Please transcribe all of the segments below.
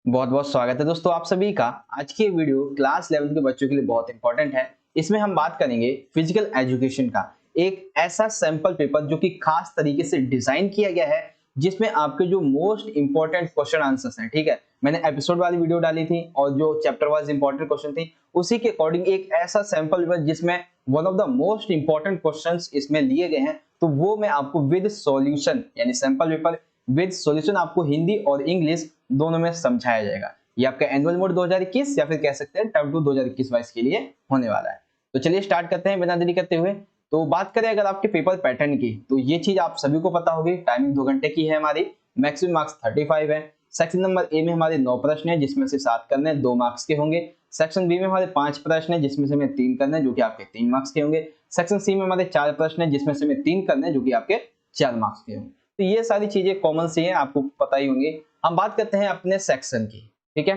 बहुत बहुत स्वागत है दोस्तों आप सभी का। आज की ये वीडियो क्लास 11 के बच्चों के लिए बहुत इंपॉर्टेंट है। इसमें हम बात करेंगे फिजिकल एजुकेशन का एक ऐसा सैंपल पेपर जो कि खास तरीके से डिजाइन किया गया है, जिसमें आपके जो मोस्ट इंपॉर्टेंट क्वेश्चन आंसर्स हैं, ठीक है, मैंने एपिसोड वाली वीडियो डाली थी और जो चैप्टर वाइज इंपॉर्टेंट क्वेश्चन थी उसी के अकॉर्डिंग एक ऐसा सैंपल पेपर जिसमें one of the most important questions इसमें लिए गए हैं, तो वो मैं आपको विद सॉल्यूशन यानी सैंपल पेपर विद सॉल्यूशन आपको हिंदी और इंग्लिश दोनों में समझाया जाएगा। ये आपका एनुअल मोड 2021 या फिर कह सकते हैं टर्म 2 2021 22 के लिए होने वाला है। तो चलिए स्टार्ट करते हैं बिना देरी करते हुए। तो बात करें अगर आपके पेपर पैटर्न की, तो ये चीज आप सभी को पता होगी। टाइमिंग 2 घंटे की है हमारी, मैक्सिमम मार्क्स 35 है। सेक्शन नंबर ए में हमारे 9 प्रश्न है जिसमें से 7 करने 2 मार्क्स के होंगे। सेक्शन बी में हमारे 5 प्रश्न है जिसमें से हमें 3 करने जो कि आपके 3 मार्क्स के होंगे। सेक्शन सी में हमारे 4 प्रश्न है जिसमें से हमें 3 करने जो कि आपके 4 मार्क्स के होंगे। तो ये सारी चीजें कॉमन सी हैं, आपको पता ही होंगी। हम बात करते हैं अपने सेक्शन की, ठीक है।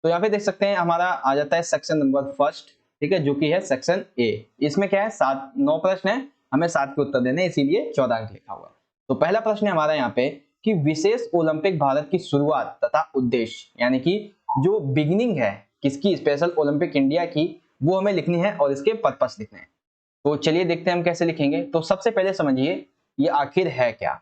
तो यहाँ पे देख सकते हैं हमारा आ जाता है सेक्शन नंबर फर्स्ट, ठीक है, जो कि है सेक्शन ए। इसमें क्या है 9 प्रश्न है, हमें 7 के उत्तर देने, इसीलिए 14 अंक लिखा हुआ है। तो पहला प्रश्न है हमारा यहाँ पे कि विशेष ओलंपिक भारत की शुरुआत तथा उद्देश्य, यानी कि जो बिगिनिंग है किसकी, स्पेशल ओलंपिक इंडिया की, वो हमें लिखनी है और इसके पर्पस लिखने हैं। तो चलिए देखते हैं हम कैसे लिखेंगे। तो सबसे पहले समझिए ये आखिर है क्या।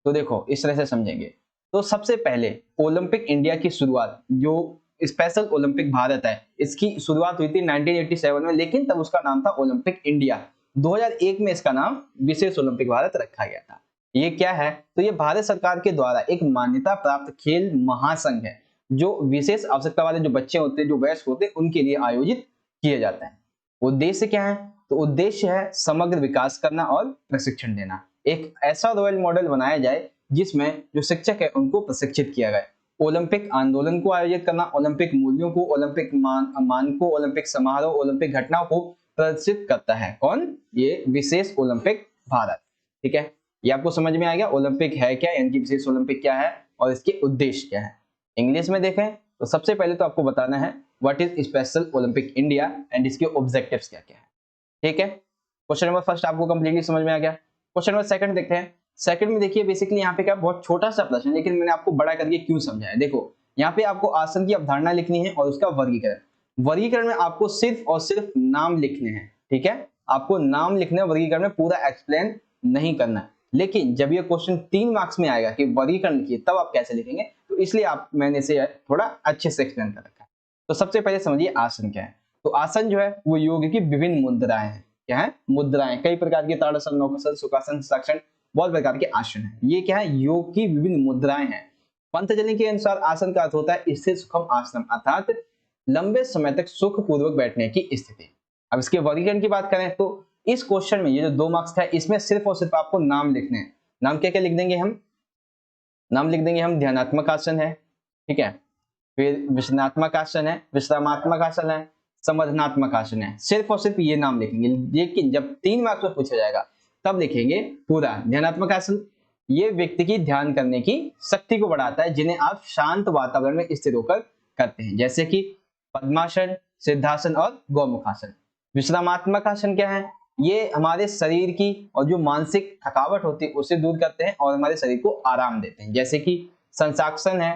तो देखो इस तरह से समझेंगे। तो सबसे पहले ओलंपिक इंडिया की शुरुआत, जो स्पेशल ओलंपिक भारत है, इसकी शुरुआत हुई थी 1987 में, लेकिन तब उसका नाम था ओलंपिक इंडिया। 2001 में इसका नाम विशेष ओलंपिक भारत रखा गया था। ये क्या है, तो ये भारत सरकार के द्वारा एक मान्यता प्राप्त खेल महासंघ है, जो विशेष आवश्यकता वाले जो बच्चे होते हैं, जो वयस्क होते हैं, उनके लिए आयोजित किए जाते हैं। उद्देश्य क्या है, तो उद्देश्य है समग्र विकास करना और प्रशिक्षण देना। एक ऐसा रोल मॉडल बनाया जाए जिसमें जो शिक्षक है उनको प्रशिक्षित किया गया। ओलंपिक आंदोलन को आयोजित करना, ओलंपिक मूल्यों को, ओलंपिक मानकों, ओलंपिक समारोह, ओलंपिक घटनाओं को प्रदर्शित करता है कौन, ये विशेष ओलंपिक भारत, ठीक है। ये आपको समझ में आ गया ओलंपिक है क्या, यानी कि विशेष ओलंपिक क्या है और इसके उद्देश्य क्या है। इंग्लिश में देखें तो सबसे पहले तो आपको बताना है what is special Olympic India and इसके ऑब्जेक्टिव्स क्या क्या है, ठीक है। क्वेश्चन नंबर फर्स्ट आपको कंप्लीटली समझ में आ गया। क्वेश्चन नंबर सेकंड देखते हैं। सेकंड में देखिए बेसिकली यहाँ पे क्या बहुत छोटा सा प्रश्न है, लेकिन मैंने आपको बड़ा करके क्यों समझाया। देखो यहाँ पे आपको आसन की अवधारणा लिखनी है और उसका वर्गीकरण। वर्गीकरण में आपको सिर्फ और सिर्फ नाम लिखने हैं, ठीक है। आपको नाम लिखने, वर्गीकरण में पूरा एक्सप्लेन नहीं करना है। लेकिन जब ये क्वेश्चन 3 मार्क्स में आएगा कि वर्गीकरण लिखिए, तब आप कैसे लिखेंगे, तो इसलिए मैंने इसे थोड़ा अच्छे से एक्सप्लेन कर रखा है। तो सबसे पहले समझिए आसन क्या है। तो आसन जो है वो योग की विभिन्न मुद्राएं हैं। क्या है, मुद्राएं, कई प्रकार के ताड़ासन, नौकासन, सुखासन, हस्ताक्षर, बहुत प्रकार के आसन है। ये क्या है, योग की विभिन्न मुद्राएं हैं। पंतजलि के अनुसार आसन का अर्थ होता है स्थिर सुखम आसन, अर्थात लंबे समय तक सुख पूर्वक बैठने की स्थिति। अब इसके वर्गीकरण की बात करें तो इस क्वेश्चन में ये जो 2 मार्क्स का है, इसमें सिर्फ और सिर्फ आपको नाम लिखने हैं। नाम क्या क्या लिख देंगे हम, नाम लिख देंगे हम ध्यानात्मक आसन है, ठीक है, फिर विश्रामात्मक आसन है, विश्रामात्मक आसन है, समर्थनात्मक आसन है। सिर्फ और सिर्फ ये नाम लिखेंगे। लेकिन जब 3 मार्क्स में पूछा जाएगा तब लिखेंगे पूरा। ध्यानात्मक आसन ये व्यक्ति की ध्यान करने की शक्ति को बढ़ाता है, जिन्हें आप शांत वातावरण में स्थिर होकर करते हैं, जैसे कि पद्मासन, सिद्धासन और गौमुखासन। विश्रामात्मक आसन क्या है, ये हमारे शरीर की और जो मानसिक थकावट होती है उसे दूर करते हैं और हमारे शरीर को आराम देते हैं, जैसे कि संसाक्षण है,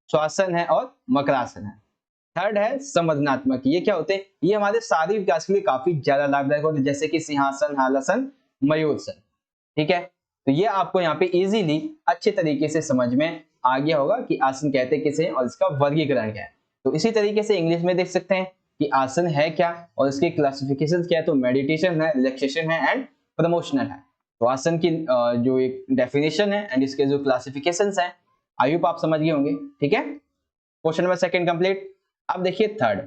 श्वासन है और मकरासन है। थर्ड है संवर्धनात्मक। ये क्या होते हैं, ये हमारे शारीरिक विकास के लिए काफी ज्यादा लाभदायक होते हैं, जैसे कि सिंहासन, हलासन, मयूरसन, ठीक है। तो ये आपको यहाँ पे इजीली अच्छे तरीके से समझ में आ गया होगा कि आसन कहते किसे हैं और इसका वर्गीकरण क्या है। तो इसी तरीके से इंग्लिश में देख सकते हैं कि आसन है क्या और इसके क्लासिफिकेशन क्या है। तो मेडिटेशन है, रिलैक्सेशन है एंड प्रमोशनल है। तो आसन की जो एक डेफिनेशन है एंड इसके जो क्लासिफिकेशंस हैं, आई होप आप समझ गए होंगे, ठीक है। Question number second complete. अब देखिए थर्ड।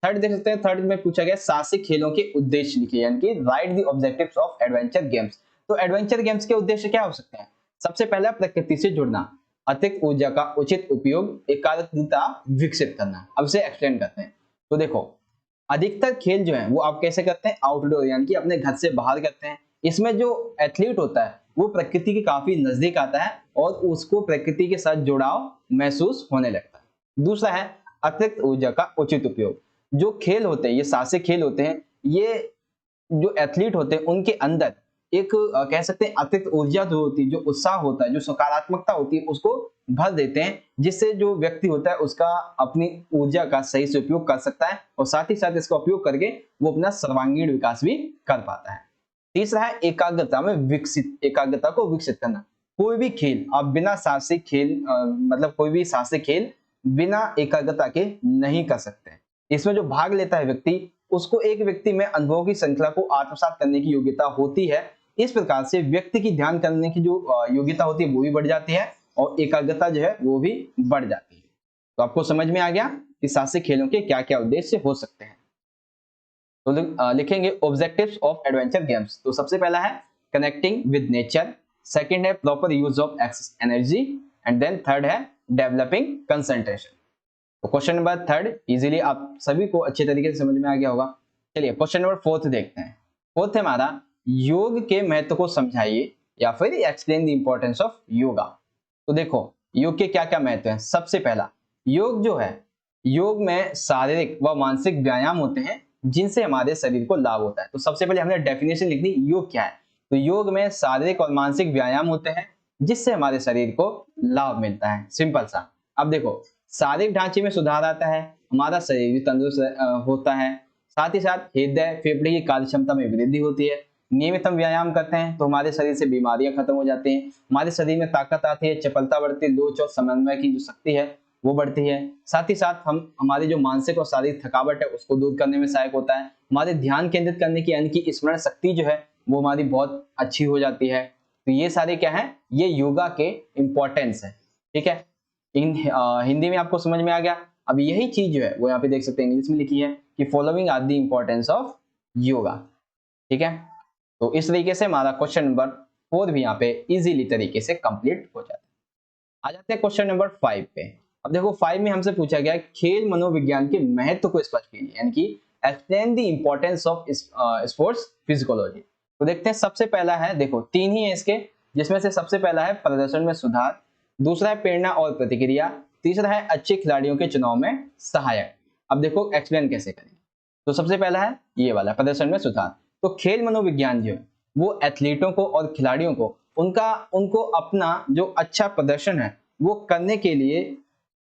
थर्ड देख सकते हैं, थर्ड में पूछा गया साहसिक खेलों के उद्देश्य लिखिए, यानी कि right the objectives of adventure games. तो एडवेंचर गेम्स के उद्देश्य क्या हो सकते हैं। सबसे पहला प्रकृति से जुड़ना, अतिरिक्त ऊर्जा का उचित उपयोग, एकाग्रता विकसित करना। अब इसे एक्सप्लेन करते हैं। तो देखो अधिकतर खेल जो है वो आप कैसे करते हैं, आउटडोर, यानी कि अपने घर से बाहर करते हैं। इसमें जो एथलीट होता है वो प्रकृति के काफी नजदीक आता है और उसको प्रकृति के साथ जुड़ाव महसूस होने लगता है। दूसरा है अतिरिक्त ऊर्जा का उचित उपयोग। जो खेल होते हैं, ये साहसिक खेल होते हैं, ये जो एथलीट होते हैं उनके अंदर एक कह सकते हैं अतिरिक्त ऊर्जा जो होती है, जो उत्साह होता है, जो सकारात्मकता होती है, उसको भर देते हैं, जिससे जो व्यक्ति होता है उसका अपनी ऊर्जा का सही से उपयोग कर सकता है और साथ ही साथ इसका उपयोग करके वो अपना सर्वांगीण विकास भी कर पाता है। तीसरा है एकाग्रता को विकसित करना। कोई भी खेल आप बिना साहसिक खेल मतलब कोई भी साहसिक खेल बिना एकाग्रता के नहीं कर सकते। इसमें जो भाग लेता है व्यक्ति, उसको एक व्यक्ति में अनुभवों की श्रृंखला को आत्मसात करने की योग्यता होती है। इस प्रकार से व्यक्ति की ध्यान करने की जो योग्यता होती है वो भी बढ़ जाती है और एकाग्रता जो है वो भी बढ़ जाती है। तो आपको समझ में आ गया कि साहसिक खेलों के क्या क्या उद्देश्य हो सकते हैं। तो लिखेंगे ऑब्जेक्टिव्स ऑफ एडवेंचर गेम्स। तो सबसे पहला है कनेक्टिंग विद नेचर, सेकंड है proper use of excess energy and then third है डेवलपिंग कंसंट्रेशन। तो क्वेश्चन नंबर थर्ड इजीली आप सभी को अच्छे तरीके से समझ में आ गया होगा। चलिए क्वेश्चन नंबर फोर्थ देखते हैं। फोर्थ है हमारा योग के महत्व को समझाइए या फिर explain the importance of yoga. तो देखो योग के क्या क्या महत्व हैं। सबसे पहला, योग जो है, योग में शारीरिक व मानसिक व्यायाम होते हैं जिनसे हमारे शरीर को लाभ होता है। तो सबसे पहले हमने डेफिनेशन लिख दी योग क्या है। तो योग में शारीरिक और मानसिक व्यायाम होते हैं जिससे हमारे शरीर को लाभ मिलता है। सिंपल सा। अब देखो शारीरिक ढांचे में सुधार आता है, हमारा शरीर भी तंदुरुस्त होता है, साथ ही साथ हृदय फेफड़े की कार्य क्षमता में वृद्धि होती है। नियमित हम व्यायाम करते हैं तो हमारे शरीर से बीमारियां खत्म हो जाती हैं, हमारे शरीर में ताकत आती है, चपलता बढ़ती है, लोच और समन्वय की जो शक्ति है वो बढ़ती है। साथ ही साथ हम हमारी जो मानसिक और शारीरिक थकावट है उसको दूर करने में सहायक होता है। हमारे ध्यान केंद्रित करने की यानी कि स्मरण शक्ति जो है वो हमारी बहुत अच्छी हो जाती है। तो ये सारे क्या है, ये योगा के इंपॉर्टेंस है। ठीक है, हिंदी में आपको समझ में आ गया। अब यही चीज जो है वो यहाँ पे देख सकते हैं इंग्लिश में लिखी है कि following are the importance of yoga. ठीक है, तो इस तरीके से हमारा क्वेश्चन नंबर 4 भी यहाँ पे इजीली तरीके से कंप्लीट हो जाता है। आ जाते हैं क्वेश्चन नंबर 5 पे। अब देखो 5 में हमसे पूछा गया खेल मनोविज्ञान के महत्व को स्पष्ट कीजिए, यानी कि explain the importance of sports psychology. तो देखते हैं सबसे पहला है, देखो 3 ही है इसके, जिसमें से सबसे पहला है प्रदर्शन में सुधार, दूसरा है प्रेरणा और प्रतिक्रिया, तीसरा है अच्छे खिलाड़ियों के चुनाव में सहायक। अब देखो एक्सप्लेन कैसे करें। तो सबसे पहला है ये वाला प्रदर्शन में सुधार। तो खेल मनोविज्ञान जो है वो एथलीटों को और खिलाड़ियों को उनको अपना जो अच्छा प्रदर्शन है वो करने के लिए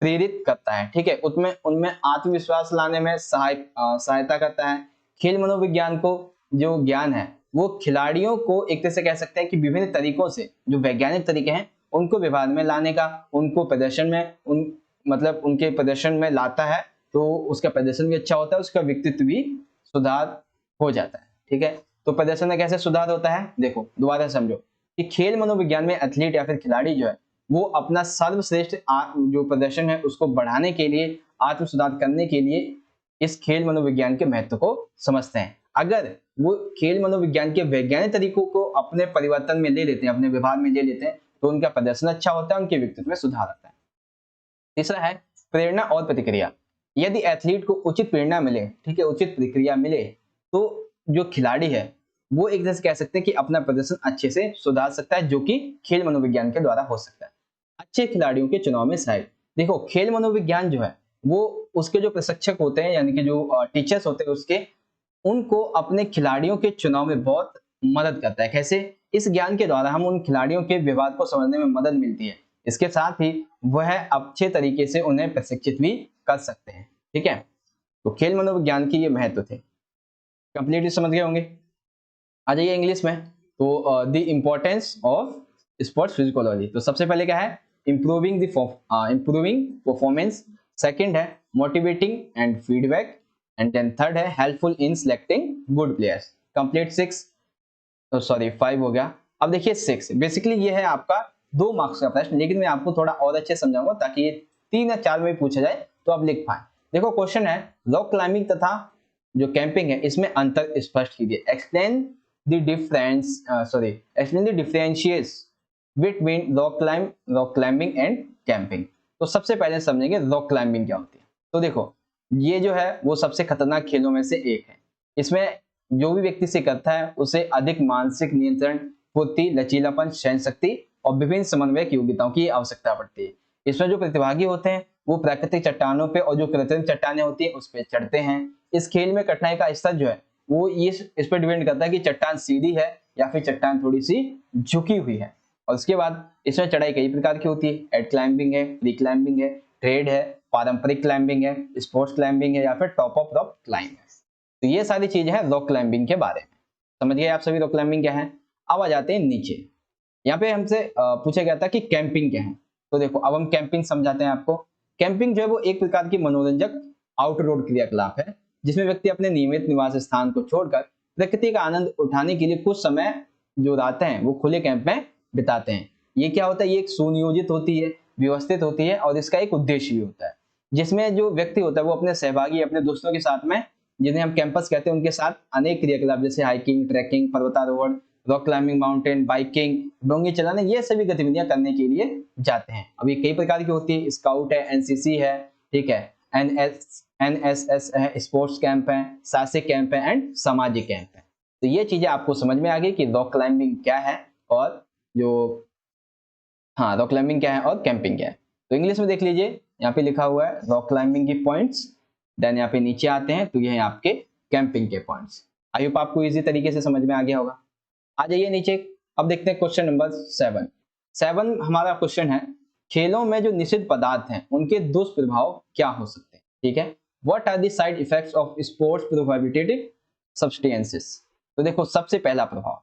प्रेरित करता है। ठीक है, उनमें आत्मविश्वास लाने में सहायता करता है। खेल मनोविज्ञान को जो ज्ञान है वो खिलाड़ियों को एक तरह से कह सकते हैं कि विभिन्न तरीकों से, जो वैज्ञानिक तरीके हैं उनको व्यवहार में लाने का, उनको प्रदर्शन में उनके प्रदर्शन में लाता है, तो उसका प्रदर्शन भी अच्छा होता है, उसका व्यक्तित्व भी सुधार हो जाता है। ठीक है, तो प्रदर्शन में कैसे सुधार होता है, देखो दोबारा समझो कि खेल मनोविज्ञान में एथलीट या फिर खिलाड़ी जो है वो अपना सर्वश्रेष्ठ जो प्रदर्शन है उसको बढ़ाने के लिए, आत्म सुधार करने के लिए इस खेल मनोविज्ञान के महत्व को समझते हैं। अगर वो खेल मनोविज्ञान के वैज्ञानिक तरीकों को अपने परिवर्तन में ले लेते हैं, अपने व्यवहार में ले लेते हैं, तो उनका प्रदर्शन अच्छा होता है, उनके व्यक्तित्व में सुधार आता है। तीसरा है प्रेरणा और प्रतिक्रिया। यदि एथलीट को उचित प्रेरणा मिले, ठीक है, उचित प्रतिक्रिया मिले, तो जो खिलाड़ी है वो एक तरह से कह सकते हैं कि अपना प्रदर्शन अच्छे से सुधार सकता है, जो कि खेल मनोविज्ञान के द्वारा हो सकता है। अच्छे खिलाड़ियों के चुनाव में सहायक। देखो खेल मनोविज्ञान जो है वो उसके जो प्रशिक्षक होते हैं यानी कि जो टीचर्स होते हैं उसके, उनको अपने खिलाड़ियों के चुनाव में बहुत मदद करता है। कैसे? इस ज्ञान के द्वारा हम उन खिलाड़ियों के व्यवहार को समझने में मदद मिलती है। इसके साथ ही वह अच्छे तरीके से उन्हें प्रशिक्षित भी कर सकते हैं। ठीक है, तो खेल मनोविज्ञान की ये महत्व थे। कंप्लीटली समझ गए होंगे। आ जाइए इंग्लिश में। तो the importance of sports psychology. तो सबसे पहले क्या है, इम्प्रूविंग परफॉर्मेंस, सेकंड है motivating and feedback, and then third है helpful in selecting good players. Complete 5 हो गया। अब देखिए 6 बेसिकली ये है आपका 2 मार्क्स का प्रश्न, लेकिन मैं आपको थोड़ा और अच्छे समझाऊंगा ताकि ये 3 या 4 में पूछा जाए तो आप लिख पाए। देखो क्वेश्चन है रॉक क्लाइंबिंग तथा जो कैंपिंग है इसमें अंतर स्पष्ट कीजिए। Explain the differentiates between rock climbing and camping. तो सबसे पहले समझेंगे रॉक क्लाइंबिंग क्या होती है। तो देखो ये जो है वो सबसे खतरनाक खेलों में से एक है। इसमें जो भी व्यक्ति इसे करता है उसे अधिक मानसिक नियंत्रण, फुर्ती, लचीलापन, सहन शक्ति और विभिन्न समन्वय योग्यताओं की आवश्यकता पड़ती है। इसमें जो प्रतिभागी होते हैं वो प्राकृतिक चट्टानों पे और जो कृत्रिम चट्टानें होती है उस पे चढ़ते हैं। इस खेल में कठिनाई का स्तर जो है वो इस पर डिपेंड करता है कि चट्टान सीधी है या फिर चट्टान थोड़ी सी झुकी हुई है। और उसके बाद इसमें चढ़ाई कई प्रकार की होती है, एड क्लाइंबिंग है, फ्री क्लाइंबिंग है, ट्रेड है, पारंपरिक क्लाइंबिंग है, स्पोर्ट्स क्लाइंबिंग है या फिर टॉप ऑफ रॉक क्लाइंब है। तो ये सारी चीजें हैं रॉक क्लाइंबिंग के बारे में। समझ गए आप सभी रॉक क्लाइंबिंग क्या है। अब आ जाते हैं नीचे। यहाँ पे हमसे पूछा गया था कि कैंपिंग क्या है। तो देखो अब हम कैंपिंग समझाते हैं आपको। कैंपिंग जो है वो एक प्रकार की मनोरंजक आउटडोर क्रियाकलाप है जिसमें व्यक्ति अपने नियमित निवास स्थान को छोड़कर प्रकृति का आनंद उठाने के लिए कुछ समय जो रातें हैं वो खुले कैंप में बिताते हैं। ये क्या होता है, ये एक सुनियोजित होती है, व्यवस्थित होती है और इसका एक उद्देश्य भी होता है जिसमें जो व्यक्ति होता है वो अपने सहभागी अपने दोस्तों के साथ में, जिन्हें हम कैंपस कहते हैं, उनके साथ अनेक क्रियाकलाप जैसे हाइकिंग, ट्रैकिंग, पर्वतारोहण, रॉक क्लाइंबिंग, माउंटेन बाइकिंग, डोंगी चलाने, ये सभी गतिविधियां करने के लिए जाते हैं। अब ये कई प्रकार की होती है, स्काउट है, एनसीसी है, ठीक है, एनएसएस है, स्पोर्ट्स कैंप है, साहसिक कैंप है एंड सामाजिक कैंप है। तो ये चीजें आपको समझ में आ गई कि रॉक क्लाइंबिंग क्या है और जो रॉक क्लाइंबिंग क्या है और कैंपिंग क्या है। तो इंग्लिश में देख लीजिए, यहाँ पे लिखा हुआ है रॉक क्लाइंबिंग के पॉइंट्स, देन यहाँ पे नीचे आते हैं तो ये है आपके कैंपिंग के पॉइंट्स। आई होप आपको इजी तरीके से समझ में आ गया होगा। आ जाइए नीचे। अब देखते हैं क्वेश्चन नंबर 7 हमारा क्वेश्चन है, खेलों में जो निषिद्ध पदार्थ हैं उनके दुष्प्रभाव क्या हो सकते हैं। ठीक है, what are the side effects of sports prohibited substances. तो देखो सबसे पहला प्रभाव,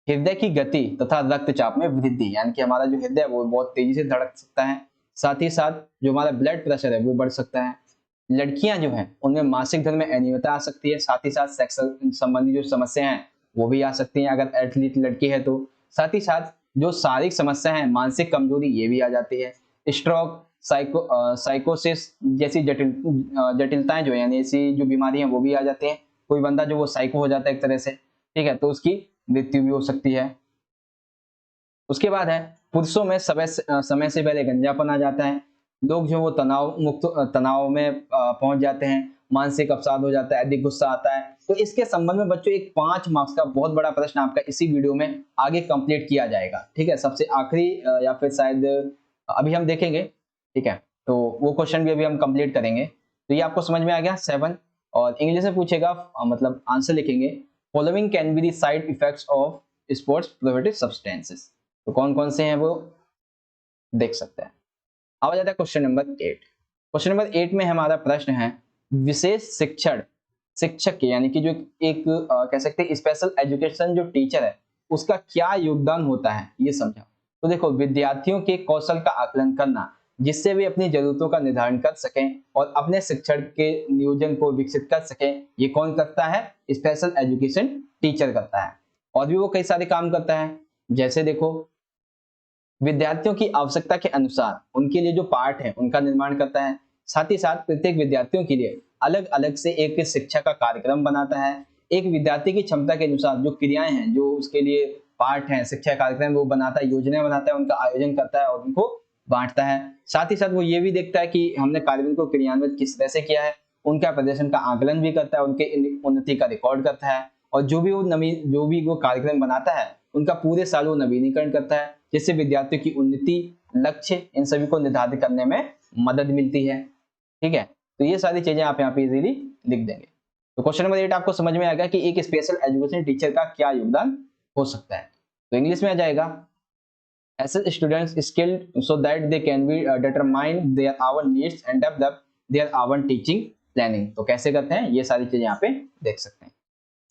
हृदय की गति तथा रक्तचाप में वृद्धि, यानी कि हमारा जो हृदय है वो बहुत तेजी से धड़क सकता है। साथ ही साथ जो हमारा ब्लड प्रेशर है वो बढ़ सकता है। लड़कियां जो हैं उनमें मासिक धर्म में अनियमितता आ सकती है। साथ ही साथ सेक्स संबंधी जो समस्या हैं वो भी आ सकती हैं अगर एथलीट लड़की है तो। साथ ही साथ जो शारीरिक समस्या है, मानसिक कमजोरी, ये भी आ जाती है। स्ट्रोक, साइकोसिस जैसी जटिलताएं जो है, यानी ऐसी जो बीमारी है वो भी आ जाती हैं। कोई बंदा जो वो साइको हो जाता है एक तरह से, ठीक है, तो उसकी मृत्यु भी हो सकती है। उसके बाद है पुरुषों में समय से पहले गंजापन आ जाता है। लोग जो वो तनाव में पहुंच जाते हैं, मानसिक अवसाद हो जाता है, अधिक गुस्सा आता है। तो इसके संबंध में बच्चों एक 5 मार्क्स का बहुत बड़ा प्रश्न आपका इसी वीडियो में आगे कंप्लीट किया जाएगा। ठीक है, सबसे आखिरी या फिर शायद अभी हम देखेंगे। ठीक है, तो वो क्वेश्चन भी अभी हम कंप्लीट करेंगे। तो ये आपको समझ में आ गया 7। और इंग्लिश में पूछेगा, मतलब आंसर लिखेंगे, following can be the side effects of sports prohibited substances. तो कौन कौन से हैं वो देख सकते हैं। अब आ जाता है क्वेश्चन नंबर 8। क्वेश्चन नंबर 8 में हमारा प्रश्न है, विशेष शिक्षक के, यानी कि जो एक कह सकते हैं स्पेशल एजुकेशन जो टीचर है उसका क्या योगदान होता है ये समझा। तो देखो, विद्यार्थियों के कौशल का आकलन करना जिससे वे अपनी जरूरतों का निर्धारण कर सकें और अपने शिक्षण के नियोजन को विकसित कर सकें, ये कौन करता है, स्पेशल एजुकेशन टीचर करता है। और भी वो कई सारे काम करता है, जैसे देखो विद्यार्थियों की आवश्यकता के अनुसार उनके लिए जो पाठ है उनका निर्माण करता है। साथ ही साथ प्रत्येक विद्यार्थियों के लिए अलग अलग से एक शिक्षा का कार्यक्रम बनाता है। एक विद्यार्थी की क्षमता के अनुसार जो क्रियाएं हैं, जो उसके लिए पाठ है, शिक्षा कार्यक्रम वो बनाता है, योजनाएं बनाता है, उनका आयोजन करता है और उनको बांटता है। साथ ही साथ वो ये भी देखता है कि हमने कार्यक्रम को क्रियान्वित किस तरह से किया है, उनका प्रदर्शन का आकलन भी करता है, उनके उन्नति का रिकॉर्ड करता है। और जो भी वो कार्यक्रम बनाता है उनका पूरे साल वो नवीनीकरण करता है, जिससे विद्यार्थियों की उन्नति, लक्ष्य, इन सभी को निर्धारित करने में मदद मिलती है। ठीक है, तो ये सारी चीजें आप यहाँ पे इजीली लिख देंगे। तो क्वेश्चन नंबर 8 आपको समझ में आ गया कि एक स्पेशल एजुकेशन टीचर का क्या योगदान हो सकता है। तो इंग्लिश में आ जाएगा, assess students skilled so that they can be determine their own needs and develop their own teaching planning। तो कैसे करते हैं ये सारी चीजें यहाँ पे देख सकते हैं।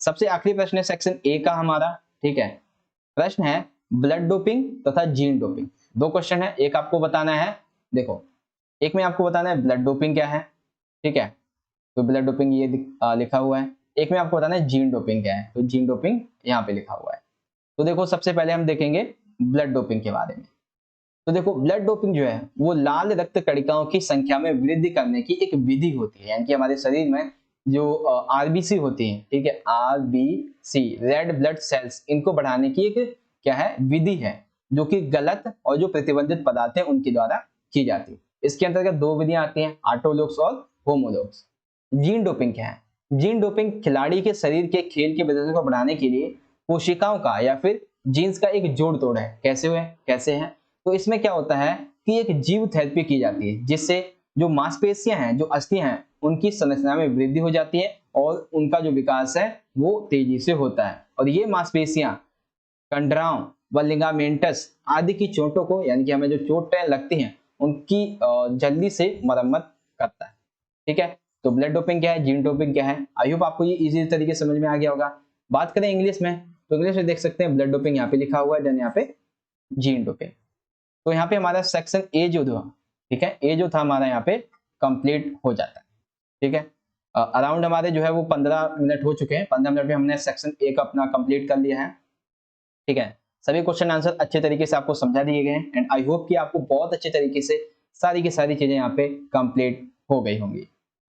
सबसे आखिरी प्रश्न है सेक्शन ए का हमारा। ठीक है, प्रश्न है ब्लड डोपिंग तथा जीन डोपिंग। 2 क्वेश्चन है, एक आपको बताना है, देखो एक में आपको बताना है ब्लड डोपिंग क्या है। ठीक है, तो ब्लड डोपिंग ये लिखा हुआ है। एक में आपको बताना है जीन डोपिंग क्या है, तो जीन डोपिंग यहाँ पे लिखा हुआ है। तो देखो सबसे पहले हम देखेंगे ब्लड डोपिंग के बारे में। तो देखो ब्लड डोपिंग जो है वो लाल रक्त कणिकाओं की संख्या में वृद्धि करने की एक विधि होती है, यानी कि हमारे शरीर में जो आरबीसी होती है, ठीक है, आरबीसी रेड ब्लड सेल्स, इनको बढ़ाने की एक क्या है, विधि है, जो कि गलत और जो प्रतिबंधित पदार्थ है उनके द्वारा की जाती है। इसके अंतर्गत 2 विधियां आती हैं, ऑटोलोग्स और होमोलोग्स। जीन डोपिंग क्या है, जीन डोपिंग खिलाड़ी के शरीर के खेल के प्रदर्शन को बढ़ाने के लिए कोशिकाओं का या फिर जीन्स का एक जोड़ तोड़ है। कैसे है, तो इसमें क्या होता है कि एक जीव थेरेपी की जाती है जिससे जो मांसपेशियां हैं, जो अस्थियां हैं, उनकी संरचना में वृद्धि हो जाती है और उनका जो विकास है वो तेजी से होता है। और ये मांसपेशियां कंडराओं व लिगामेंटस आदि की चोटों को, यानी कि हमें जो चोटें लगती हैं उनकी जल्दी से मरम्मत करता है। ठीक है, तो ब्लड डोपिंग क्या है, जीन डोपिंग क्या है, आई होप आपको ये इजी तरीके से समझ में आ गया होगा। बात करें इंग्लिश में, तो इंग्लिश में देख सकते हैं ब्लड डोपिंग यहाँ पे लिखा हुआ है, देन यहाँ पे जीन डोपिंग। तो यहाँ पे हमारा सेक्शन ए जो था, ठीक है, ए जो था हमारा यहाँ पे कंप्लीट हो जाता है। ठीक है, अराउंड हमारे जो है वो 15 मिनट हो चुके हैं, 15 मिनट में हमने सेक्शन ए का अपना कंप्लीट कर लिया है। ठीक है, सभी क्वेश्चन आंसर अच्छे तरीके से आपको समझा दिए गए हैं एंड आई होप कि आपको बहुत अच्छे तरीके से सारी की सारी चीजें यहाँ पे कंप्लीट हो गई होंगी।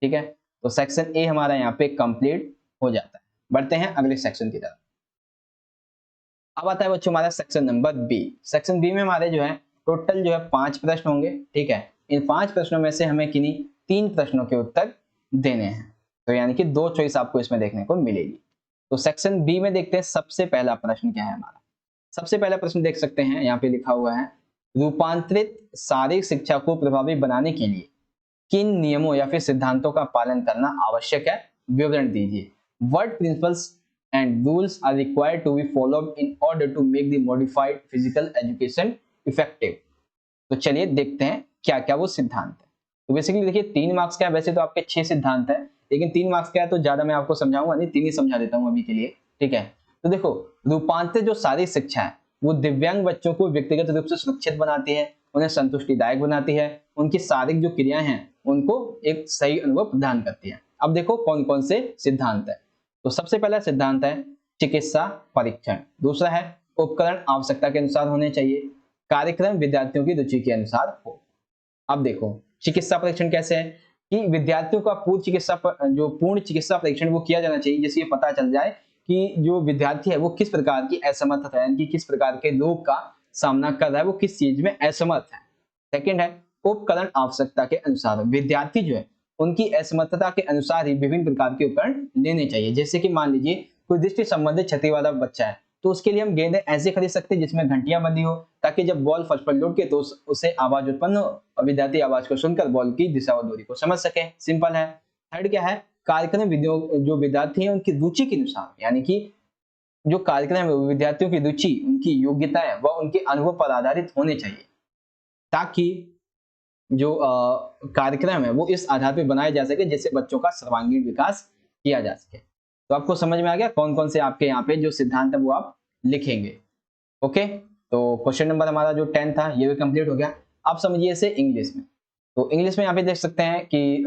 ठीक है, तो सेक्शन ए हमारा यहाँ पे कंप्लीट हो जाता है। बढ़ते हैं अगले सेक्शन की तरफ। अब आता है बच्चों हमारा section number B. Section B में हमारे जो है टोटल जो है 5 प्रश्न होंगे। ठीक है, इन 5 प्रश्नों में से हमें किन्हीं 3 प्रश्नों के उत्तर देने हैं, तो यानी कि 2 चॉइस आपको इसमें देखने को मिलेगी। तो सेक्शन बी में देखते हैं सबसे पहला प्रश्न क्या है हमारा। सबसे पहला प्रश्न देख सकते हैं, यहाँ पे लिखा हुआ है रूपांतरित शारीरिक शिक्षा को प्रभावी बनाने के लिए किन नियमों या फिर सिद्धांतों का पालन करना आवश्यक है, विवरण दीजिए। What principles and rules are required to be followed in order to make the modified physical education effective? तो चलिए देखते हैं क्या क्या वो सिद्धांत है। तो बेसिकली देखिए 3 मार्क्स का है, वैसे तो आपके 6 सिद्धांत है, लेकिन 3 मार्क्स का है तो ज्यादा मैं आपको समझाऊंगा नहीं, 3 ही समझा देता हूं अभी के लिए। ठीक है, तो देखो रूपांतरित जो शारीरिक शिक्षा है वो दिव्यांग बच्चों को व्यक्तिगत रूप से सुरक्षित बनाती है, उन्हें संतुष्टिदायक बनाती है, उनकी शारीरिक जो क्रियाएं हैं उनको एक सही अनुभव प्रदान करती है। अब देखो कौन कौन से सिद्धांत है। तो सबसे पहला सिद्धांत है चिकित्सा परीक्षण, दूसरा है उपकरण आवश्यकता के अनुसार होने चाहिए, कार्यक्रम विद्यार्थियों की रुचि के अनुसार हो। अब देखो चिकित्सा परीक्षण कैसे है कि विद्यार्थियों का पूर्ण चिकित्सा परीक्षण वो किया जाना चाहिए, जिससे ये पता चल जाए कि जो विद्यार्थी है वो किस प्रकार की असमर्थता है, यानी कि किस प्रकार के रोग का सामना कर रहा है, वो किस चीज में असमर्थ है। सेकंड है उपकरण आवश्यकता के अनुसार, विद्यार्थी जो है उनकी असमर्थता के अनुसार ही विभिन्न प्रकार के उपकरण लेने चाहिए। जैसे कि मान लीजिए कोई दृष्टि संबंधित क्षति वाला बच्चा है, तो उसके लिए हम गेंदें ऐसे खरीद सकते हैं जिसमें घंटियां बंधी हो, ताकि जब बॉल फर्स्ट पर लौट के तो उससे आवाज उत्पन्न हो और विद्यार्थी आवाज को सुनकर बॉल की दिशा और दूरी को समझ सके। सिंपल है। थर्ड क्या है, कार्यक्रम जो विद्यार्थी है उनकी रुचि के अनुसार, यानी कि जो कार्यक्रम है विद्यार्थियों की रुचि, उनकी योग्यताएं व उनके अनुभव पर आधारित होने चाहिए, ताकि जो कार्यक्रम है वो इस आधार पर बनाए जा सके जिससे बच्चों का सर्वांगीण विकास किया जा सके। तो आपको समझ में आ गया कौन कौन से आपके यहाँ पे जो सिद्धांत है वो आप लिखेंगे। ओके, तो क्वेश्चन नंबर हमारा जो 10 था ये भी कंप्लीट हो गया। आप समझिए इसे इंग्लिश में। तो इंग्लिश में यहाँ पे देख सकते हैं कि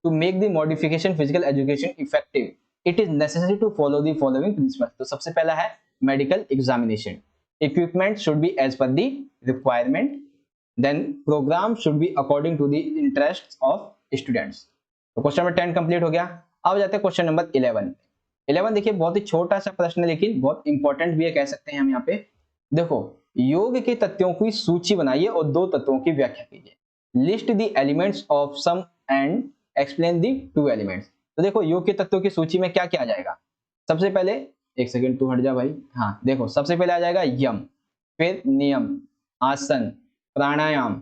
to make the modification physical education effective it is necessary to follow the following principles. तो सबसे पहला है medical examination, equipment should be as per the requirement, then program should be according to the interest of students. तो question number 10 complete हो गया। अब जाते हैं क्वेश्चन नंबर 11। 11 देखिए बहुत ही छोटा सा प्रश्न है, लेकिन बहुत इंपॉर्टेंट भी है कह सकते हैं हम यहाँ पे। देखो योग के तत्वों की सूची बनाइए और 2 तत्वों की व्याख्या कीजिए। List the elements of some and explain the 2 elements. तो देखो योग के तत्वों की सूची में क्या क्या आ जाएगा। सबसे पहले एक सेकंड तू हट जा भाई। हाँ देखो सबसे पहले आ जाएगा यम, फिर नियम, आसन, प्राणायाम,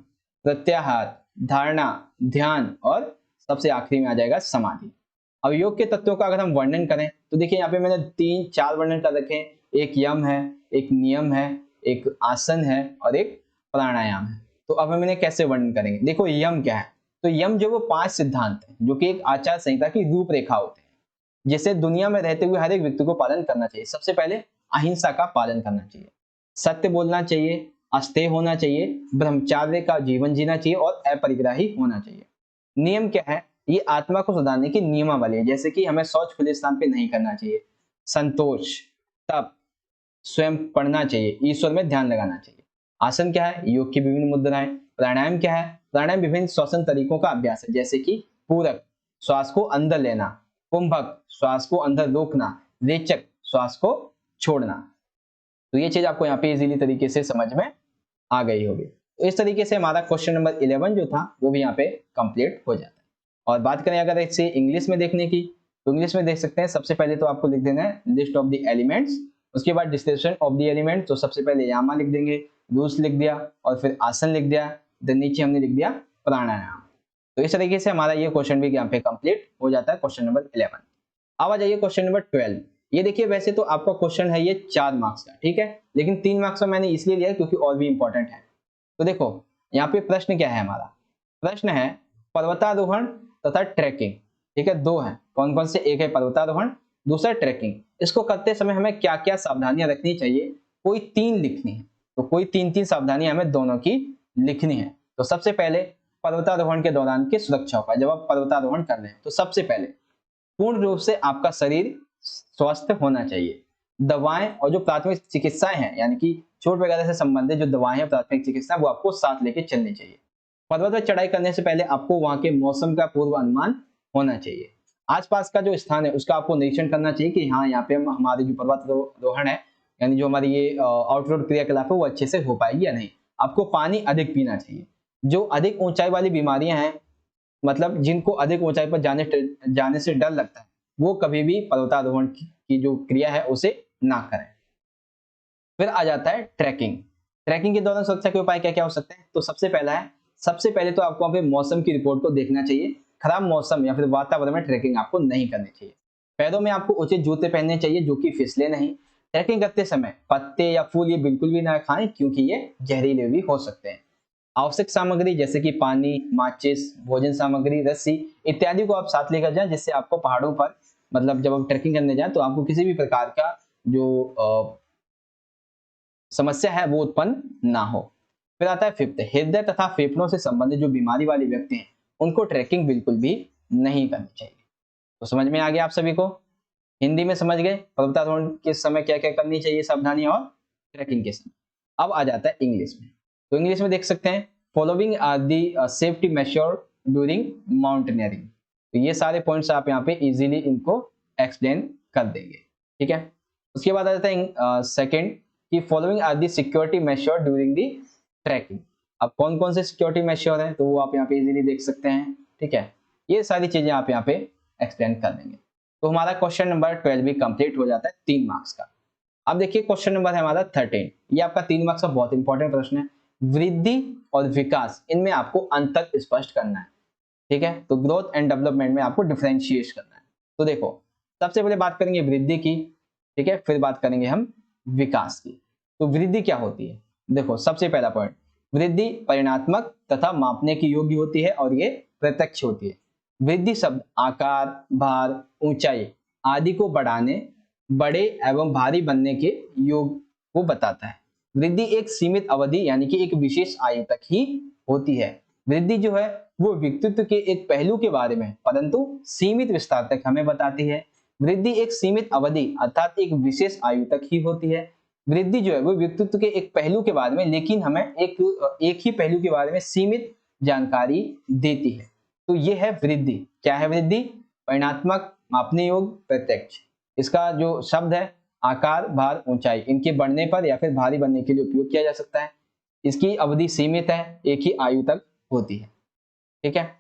प्रत्याहार, धारणा, ध्यान और सबसे आखिरी में आ जाएगा समाधि। अब योग के तत्वों का अगर हम वर्णन करें तो देखिए यहाँ पे मैंने 3-4 वर्णन कर रखे हैं। एक यम है, एक नियम है, एक आसन है और एक प्राणायाम है। तो अब हम इन्हें कैसे वर्णन करेंगे। देखो यम क्या है, तो यम जो वो 5 सिद्धांत है जो कि एक आचार संहिता की रूपरेखा होते हैं, जिसे दुनिया में रहते हुए हर एक व्यक्ति को पालन करना चाहिए। सबसे पहले अहिंसा का पालन करना चाहिए, सत्य बोलना चाहिए, अस्तेय होना चाहिए, ब्रह्मचार्य का जीवन जीना चाहिए और अपरिग्राही होना चाहिए। नियम क्या है, ये आत्मा को सुधारने की नियमावली है, जैसे कि हमें शौच खुले स्थान पे नहीं करना चाहिए, संतोष, तप, स्वयं पढ़ना चाहिए, ईश्वर में ध्यान लगाना चाहिए। आसन क्या है, योग की विभिन्न मुद्राएं। प्राणायाम क्या है, प्राणायाम विभिन्न श्वसन तरीकों का अभ्यास है, जैसे कि पूरक श्वास को अंदर लेना, कुंभक श्वास को अंदर रोकना, रेचक श्वास को छोड़ना। तो ये चीज आपको यहाँ पे इजीली तरीके से समझ में आ गई होगी। तो इस तरीके से हमारा क्वेश्चन नंबर 11 जो था वो भी यहाँ पे कंप्लीट हो जाता है। और बात करें अगर इसे इंग्लिश में देखने की, तो इंग्लिश में देख सकते हैं सबसे पहले तो आपको लिख देना है लिस्ट ऑफ द एलिमेंट्स, उसके बाद डिस्क्रिप्शन ऑफ द एलिमेंट। तो सबसे पहले यामा लिख देंगे, रूल्स लिख दिया और फिर आसन लिख दिया, देन नीचे हमने लिख दिया प्राणायाम। तो इस तरीके से हमारा ये क्वेश्चन भी यहाँ पे कंप्लीट हो जाता है क्वेश्चन नंबर 11। अब आ जाइए क्वेश्चन नंबर 12। ये देखिए वैसे तो आपका क्वेश्चन है ये 4 मार्क्स का, ठीक है, लेकिन 3 मार्क्स का मैंने इसलिए लिया क्योंकि और भी इंपॉर्टेंट है। तो देखो यहाँ पे प्रश्न क्या है हमारा, प्रश्न है पर्वतारोहण तथा ट्रैकिंग, ठीक है, दो है, कौन कौन से, एक है पर्वतारोहण, दूसरा ट्रैकिंग। इसको करते समय हमें क्या क्या सावधानियां रखनी चाहिए, कोई 3 लिखनी है, तो कोई 3 सावधानियां हमें दोनों की लिखनी है। तो सबसे पहले पर्वतारोहण के दौरान की सुरक्षा उपाय, जब आप पर्वतारोहण कर रहे हैं तो सबसे पहले पूर्ण रूप से आपका शरीर स्वस्थ होना चाहिए। दवाएं और जो प्राथमिक चिकित्साएं हैं, यानी कि चोट वगैरह से संबंधित जो दवाएं हैं, प्राथमिक चिकित्सा, वो आपको साथ लेके चलनी चाहिए। पर्वत पर चढ़ाई करने से पहले आपको वहां के मौसम का पूर्व अनुमान होना चाहिए। आसपास का जो स्थान है उसका आपको निरीक्षण करना चाहिए कि हाँ यहाँ पे हमारे जो पर्वतारोहण है, यानी जो हमारी ये आउटरोड क्रियाकलाप है वो अच्छे से हो पाएगी या नहीं। आपको पानी अधिक पीना चाहिए। जो अधिक ऊंचाई वाली बीमारियां हैं, मतलब जिनको अधिक ऊंचाई पर जाने से डर लगता है, वो कभी भी पर्वतारोहण की जो क्रिया है उसे ना करें। फिर आ जाता है ट्रैकिंग। ट्रैकिंग के दौरान सुरक्षा के उपाय क्या क्या हो सकते हैं, तो सबसे पहले तो आपको वहां पे मौसम की रिपोर्ट को देखना चाहिए। खराब मौसम या फिर वातावरण में ट्रैकिंग आपको नहीं करनी चाहिए। पैरों में आपको उचित जूते पहनने चाहिए जो कि फिसले नहीं। ट्रैकिंग करते समय पत्ते या फूल ये बिल्कुल भी ना खाएं क्योंकि ये जहरीले भी हो सकते हैं। आवश्यक सामग्री जैसे कि पानी, माचिस, भोजन सामग्री, रस्सी इत्यादि को आप साथ लेकर जाएं, जिससे आपको पहाड़ों पर, मतलब जब आप ट्रैकिंग करने जाएं तो आपको किसी भी प्रकार का जो समस्या है वो उत्पन्न ना हो। फिर आता है फिफ्थ, हृदय तथा फेफड़ों से संबंधित जो बीमारी वाले व्यक्ति हैं उनको ट्रैकिंग बिल्कुल भी नहीं करनी चाहिए। तो समझ में आ गया आप सभी को, हिंदी में समझ गए पर्वतारोहण के समय क्या क्या करनी चाहिए सावधानियां, और ट्रैकिंग के समय। अब आ जाता है इंग्लिश में। तो इंग्लिश में देख सकते हैं, following are the safety measure during mountaineering. तो ये सारे पॉइंट्स आप यहाँ पे इजीली इनको एक्सप्लेन कर देंगे, ठीक है। उसके बाद आ जाता है सेकंड कि following are the security measure during the trekking. अब कौन कौन से सिक्योरिटी मेजर हैं तो वो आप यहाँ पे इजीली देख सकते हैं, ठीक है। ये सारी चीजें आप यहाँ पे एक्सप्लेन कर देंगे। तो हमारा क्वेश्चन नंबर 12 भी कंप्लीट हो जाता है 3 मार्क्स का। अब देखिए क्वेश्चन नंबर है हमारा 13, ये आपका 3 मार्क्स का बहुत इंपॉर्टेंट प्रश्न है। वृद्धि और विकास, इनमें आपको अंतर स्पष्ट करना है, ठीक है। तो ग्रोथ एंड डेवलपमेंट में आपको डिफरेंशिएट करना है। तो देखो सबसे पहले बात करेंगे वृद्धि की, ठीक है, फिर बात करेंगे हम विकास की। तो वृद्धि क्या होती है, देखो सबसे पहला पॉइंट, वृद्धि परिणात्मक तथा मापने की योग्य होती है और ये प्रत्यक्ष होती है। वृद्धि शब्द आकार, भार, ऊंचाई आदि को बढ़ाने, बड़े एवं भारी बनने के योग को बताता है। वृद्धि एक सीमित अवधि यानी कि एक विशेष आयु तक ही होती है। वृद्धि जो है वो व्यक्तित्व के एक पहलू के बारे में परंतु सीमित विस्तार तक हमें बताती है। वृद्धि एक सीमित अवधि अर्थात एक विशेष आयु तक ही होती है। वृद्धि जो है वो व्यक्तित्व के एक पहलू के बारे में, लेकिन हमें एक ही पहलू के बारे में सीमित जानकारी देती है। तो ये है वृद्धि। क्या है वृद्धि, परिणात्मक, मापने योग्य, प्रत्यक्ष। इसका जो शब्द है आकार, भार, ऊंचाई, इनके बढ़ने पर या फिर भारी बनने के लिए उपयोग किया जा सकता है। इसकी अवधि सीमित है, एक ही आयु तक होती है, ठीक है,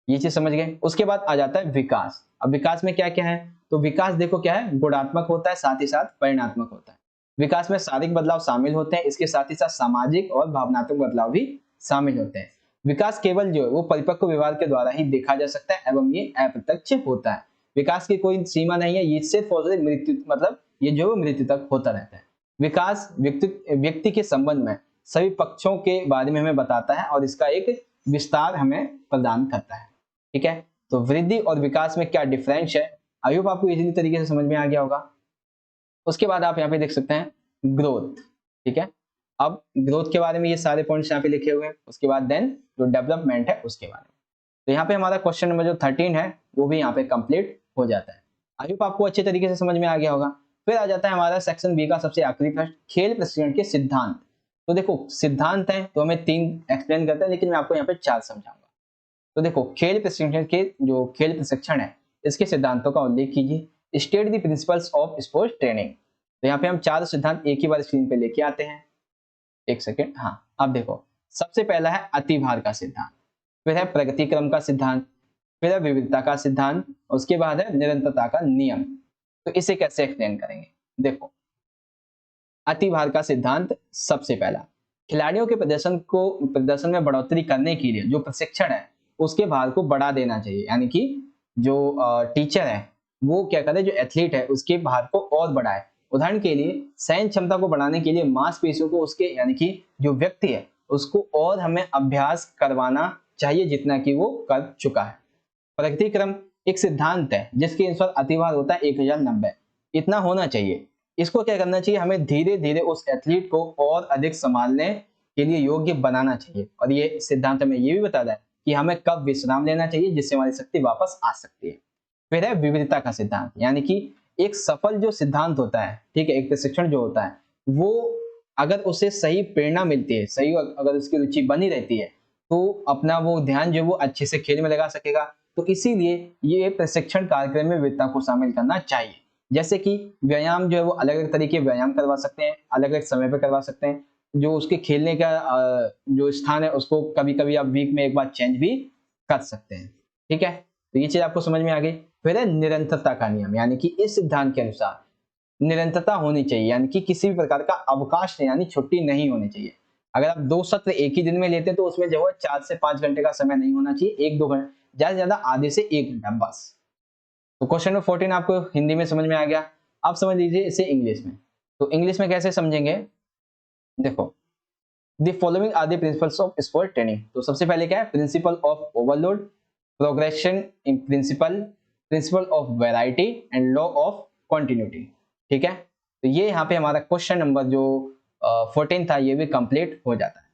ये चीज समझ गए। उसके बाद आ जाता है विकास। अब विकास में क्या क्या है, तो विकास देखो क्या है, गुणात्मक होता है, साथ ही साथ परिणात्मक होता है। विकास में शारीरिक बदलाव शामिल होते हैं, इसके साथ ही साथ सामाजिक और भावनात्मक बदलाव भी शामिल होते हैं। विकास केवल जो है वो परिपक्व व्यवहार के द्वारा ही देखा जा सकता है एवं ये अप्रत्यक्ष होता है। विकास की कोई सीमा नहीं है, ये सिर्फ और सिर्फ मृत्यु, मतलब ये जो मृत्यु तक होता रहता है। विकास व्यक्ति के संबंध में सभी पक्षों के बारे में हमें बताता है और इसका एक विस्तार हमें प्रदान करता है, ठीक है। तो वृद्धि और विकास में क्या डिफरेंस है, आई होप आपको इजीली तरीके से समझ में आ गया होगा। उसके बाद आप यहाँ पे देख सकते हैं ग्रोथ, ठीक है। अब ग्रोथ के बारे में ये सारे पॉइंट्स यहाँ पे लिखे हुए हैं। उसके बाद देन जो डेवलपमेंट है उसके बारे में। तो यहाँ पे हमारा क्वेश्चन नंबर जो 13 है वो भी यहाँ पे कंप्लीट हो जाता है। आई होप आपको अच्छे तरीके से समझ में आ गया होगा। फिर आ जाता है हमारा सेक्शन बी का सबसे आखिरी प्रश्न, खेल प्रशिक्षण के सिद्धांत। तो देखो सिद्धांत है तो हमें 3 एक्सप्लेन करते हैं, लेकिन मैं आपको यहाँ पे 4 समझाऊंगा। तो देखो खेल प्रशिक्षण के जो खेल प्रशिक्षण है इसके सिद्धांतों का उल्लेख कीजिए। State the principles of sports training. तो यहाँ पे हम 4 सिद्धांत एक ही बार स्क्रीन पे लेके आते हैं। एक सेकेंड, हाँ अब देखो सबसे पहला है अतिभार का सिद्धांत, फिर है प्रगति क्रम का सिद्धांत, फिर है विविधता का सिद्धांत, उसके बाद है निरंतरता का नियम। तो इसे कैसे एक्सप्लेन करेंगे, देखो अतिभार का सिद्धांत सबसे पहला, खिलाड़ियों के प्रदर्शन में बढ़ोतरी करने के लिए जो प्रशिक्षण है उसके भार को बढ़ा देना चाहिए। यानी कि जो टीचर है वो क्या करे, जो एथलीट है उसके भार को और बढ़ाए। उदाहरण के लिए सहन क्षमता को बढ़ाने के लिए मांसपेशियों को उसके यानी कि जो व्यक्ति है उसको और हमें अभ्यास करवाना चाहिए जितना कि वो कर चुका है। प्रगति क्रम एक सिद्धांत है जिसके अनुसार अतिभार होता है 1090, इतना होना चाहिए। इसको क्या करना चाहिए, हमें धीरे धीरे उस एथलीट को और अधिक संभालने के लिए योग्य बनाना चाहिए। और ये सिद्धांत हमें ये भी बताता है कि हमें कब विश्राम लेना चाहिए जिससे हमारी शक्ति वापस आ सकती है। फिर है विविधता का सिद्धांत, यानी कि एक सफल जो सिद्धांत होता है, ठीक है, एक प्रशिक्षण जो होता है वो अगर उसे सही प्रेरणा मिलती है, सही अगर उसकी रुचि बनी रहती है तो अपना वो ध्यान जो वो अच्छे से खेल में लगा सकेगा। तो इसीलिए ये प्रशिक्षण कार्यक्रम में विविधता को शामिल करना चाहिए। जैसे कि व्यायाम जो है वो अलग अलग तरीके व्यायाम करवा सकते हैं, अलग अलग समय पर करवा सकते हैं। जो उसके खेलने का जो स्थान है उसको कभी कभी आप वीक में एक बार चेंज भी कर सकते हैं। ठीक है, तो ये चीज आपको समझ में आ गई। फिर है निरंतरता का नियम, यानी कि इस सिद्धांत के अनुसार निरंतरता होनी चाहिए, यानी कि किसी भी प्रकार का अवकाश यानी छुट्टी नहीं होनी चाहिए। अगर आप 2 सत्र एक ही दिन में लेते हैं तो उसमें जो है 4 से 5 घंटे का समय नहीं होना चाहिए, 1-2 घंटे, ज्यादा से ज्यादा आधे से 1 घंटा बस। तो क्वेश्चन नंबर 14 आपको हिंदी में समझ में आ गया। आप समझ लीजिए इसे इंग्लिश में। तो इंग्लिश में कैसे समझेंगे, देखो, the following are the principles of sport training. तो सबसे पहले क्या है, principle of overload, progression in principle, principle of variety and law of continuity. ठीक है, तो ये यहाँ पे हमारा क्वेश्चन नंबर जो 14 था ये भी कंप्लीट हो जाता है।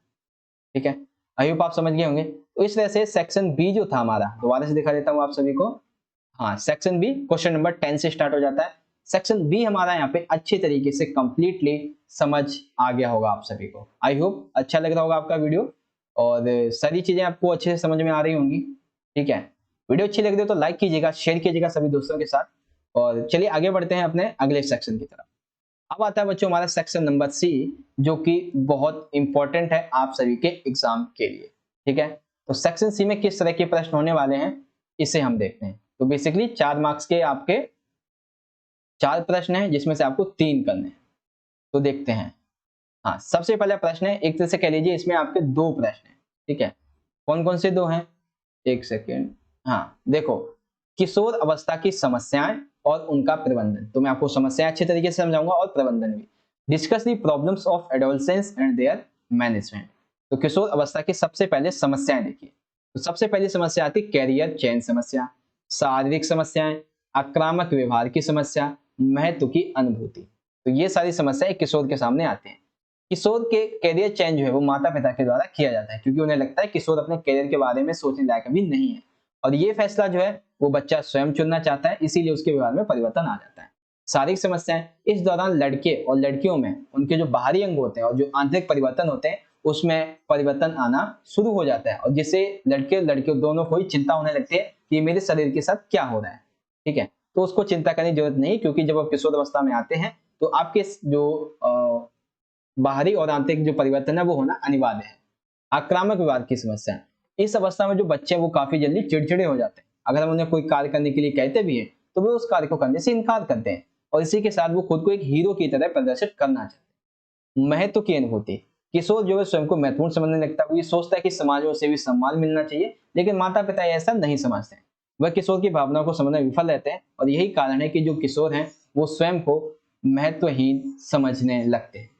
ठीक है, आई होप आप समझ गए होंगे। तो इस तरह से सेक्शन बी जो था हमारा, दोबारा से दिखा देता हूँ आप सभी को। हाँ, सेक्शन बी क्वेश्चन नंबर 10 से स्टार्ट हो जाता है। सेक्शन बी हमारा यहाँ पे अच्छे तरीके से कंप्लीटली समझ आ गया होगा आप सभी को। आई होप अच्छा लग रहा होगा आपका वीडियो और सारी चीजें आपको अच्छे से समझ में आ रही होंगी। ठीक है, वीडियो अच्छी लग रही हो तो लाइक कीजिएगा, शेयर कीजिएगा सभी दोस्तों के साथ। और चलिए आगे बढ़ते हैं अपने अगले सेक्शन की तरफ। अब आता है बच्चों हमारा सेक्शन नंबर सी, जो कि बहुत इंपॉर्टेंट है आप सभी के एग्जाम के लिए। ठीक है, तो सेक्शन सी में किस तरह के प्रश्न होने वाले हैं इसे हम देखते हैं। तो बेसिकली 4 मार्क्स के आपके 4 प्रश्न हैं जिसमें से आपको 3 करने हैं। तो देखते हैं। हाँ, सबसे पहला प्रश्न है, एक तरह से कह लीजिए इसमें आपके 2 प्रश्न हैं। ठीक है, कौन कौन से 2 हैं, एक सेकेंड। हाँ देखो, किशोर अवस्था की समस्याएं और उनका प्रबंधन। तो मैं आपको समस्याएं अच्छे तरीके से समझाऊंगा और प्रबंधन भी। Discuss the problems of adolescence and there management. तो किशोर अवस्था की सबसे पहले समस्याएं देखिए। तो सबसे पहली समस्या आती है कैरियर चयन समस्या, शारीरिक समस्याएं, आक्रामक व्यवहार की समस्या, महत्व की अनुभूति। तो ये सारी समस्याएं किशोर के सामने आती हैं। किशोर के कैरियर चेंज जो है वो माता पिता के द्वारा किया जाता है, क्योंकि उन्हें लगता है किशोर अपने कैरियर के बारे में सोचने लायक अभी नहीं है और ये फैसला जो है वो बच्चा स्वयं चुनना चाहता है, इसीलिए उसके व्यवहार में परिवर्तन आ जाता है। शारीरिक समस्याएं, इस दौरान लड़के और लड़कियों में उनके जो बाहरी अंग होते हैं और जो आंतरिक परिवर्तन होते हैं उसमें परिवर्तन आना शुरू हो जाता है और जिससे लड़के लड़कियों दोनों को ही चिंता होने लगती है कि मेरे शरीर के साथ क्या हो रहा है। ठीक है, तो उसको चिंता करने की जरूरत नहीं, क्योंकि जब आप किशोर अवस्था में आते हैं तो आपके जो बाहरी और आंतरिक जो परिवर्तन है वो होना अनिवार्य है। आक्रामक व्यवहार की समस्या, इस अवस्था में जो बच्चे हैं वो काफी जल्दी चिड़चिड़े हो जाते हैं। अगर हम उन्हें कोई कार्य करने के लिए कहते भी हैं तो वे उस कार्य को करने से इनकार करते हैं और इसी के साथ वो खुद को एक हीरो की तरह प्रदर्शित करना चाहते हैं। महत्व की अनुभूति, किशोर जो है स्वयं को महत्वपूर्ण समझने लगता है। वो ये सोचता है कि समाज में उसे भी सम्मान मिलना चाहिए, लेकिन माता पिता ऐसा नहीं समझते हैं। वह किशोर की भावनाओं को समझने में विफल रहते हैं और यही कारण है कि जो किशोर हैं वो स्वयं को महत्वहीन समझने लगते हैं।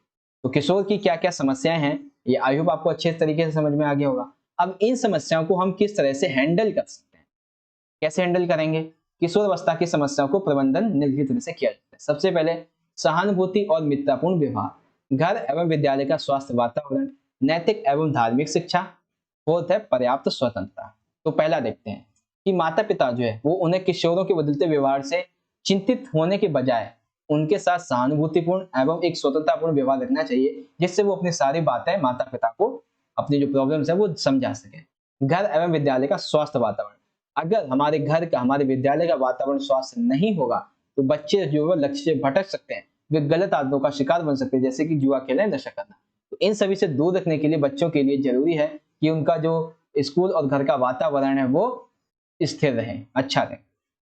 तो किशोर की क्या क्या समस्याएं हैं ये आई होप आपको अच्छे तरीके से समझ में आ गया होगा। अब इन समस्याओं को हम किस तरह से हैंडल कर सकते हैं, कैसे हैंडल करेंगे। किशोर अवस्था की समस्याओं को प्रबंधन निम्नलिखित तरह से किया जाता है। सबसे पहले सहानुभूति और मित्रतापूर्ण व्यवहार, घर एवं विद्यालय का स्वास्थ्य वातावरण, नैतिक एवं धार्मिक शिक्षा, फोर्थ है पर्याप्त स्वतंत्रता। तो पहला देखते हैं कि माता पिता जो है वो उन्हें किशोरों के बदलते व्यवहार से चिंतित होने के बजाय उनके साथ सहानुभूतिपूर्ण एवं एक स्वतंत्रतापूर्ण व्यवहार रखना चाहिए, जिससे वो अपनी सारी बातें माता पिता को अपनी जो प्रॉब्लम्स है वो समझा सके। घर एवं विद्यालय का स्वास्थ्य वातावरण, अगर हमारे घर का हमारे विद्यालय का वातावरण स्वास्थ्य नहीं होगा तो बच्चे जो है लक्ष्य से भटक सकते हैं, वे गलत आदतों का शिकार बन सकते हैं, जैसे कि जुआ खेलना, नशा करना। तो इन सभी से दूर रखने के लिए बच्चों के लिए जरूरी है कि उनका जो स्कूल और घर का वातावरण है वो स्थिर रहे, अच्छा रहे।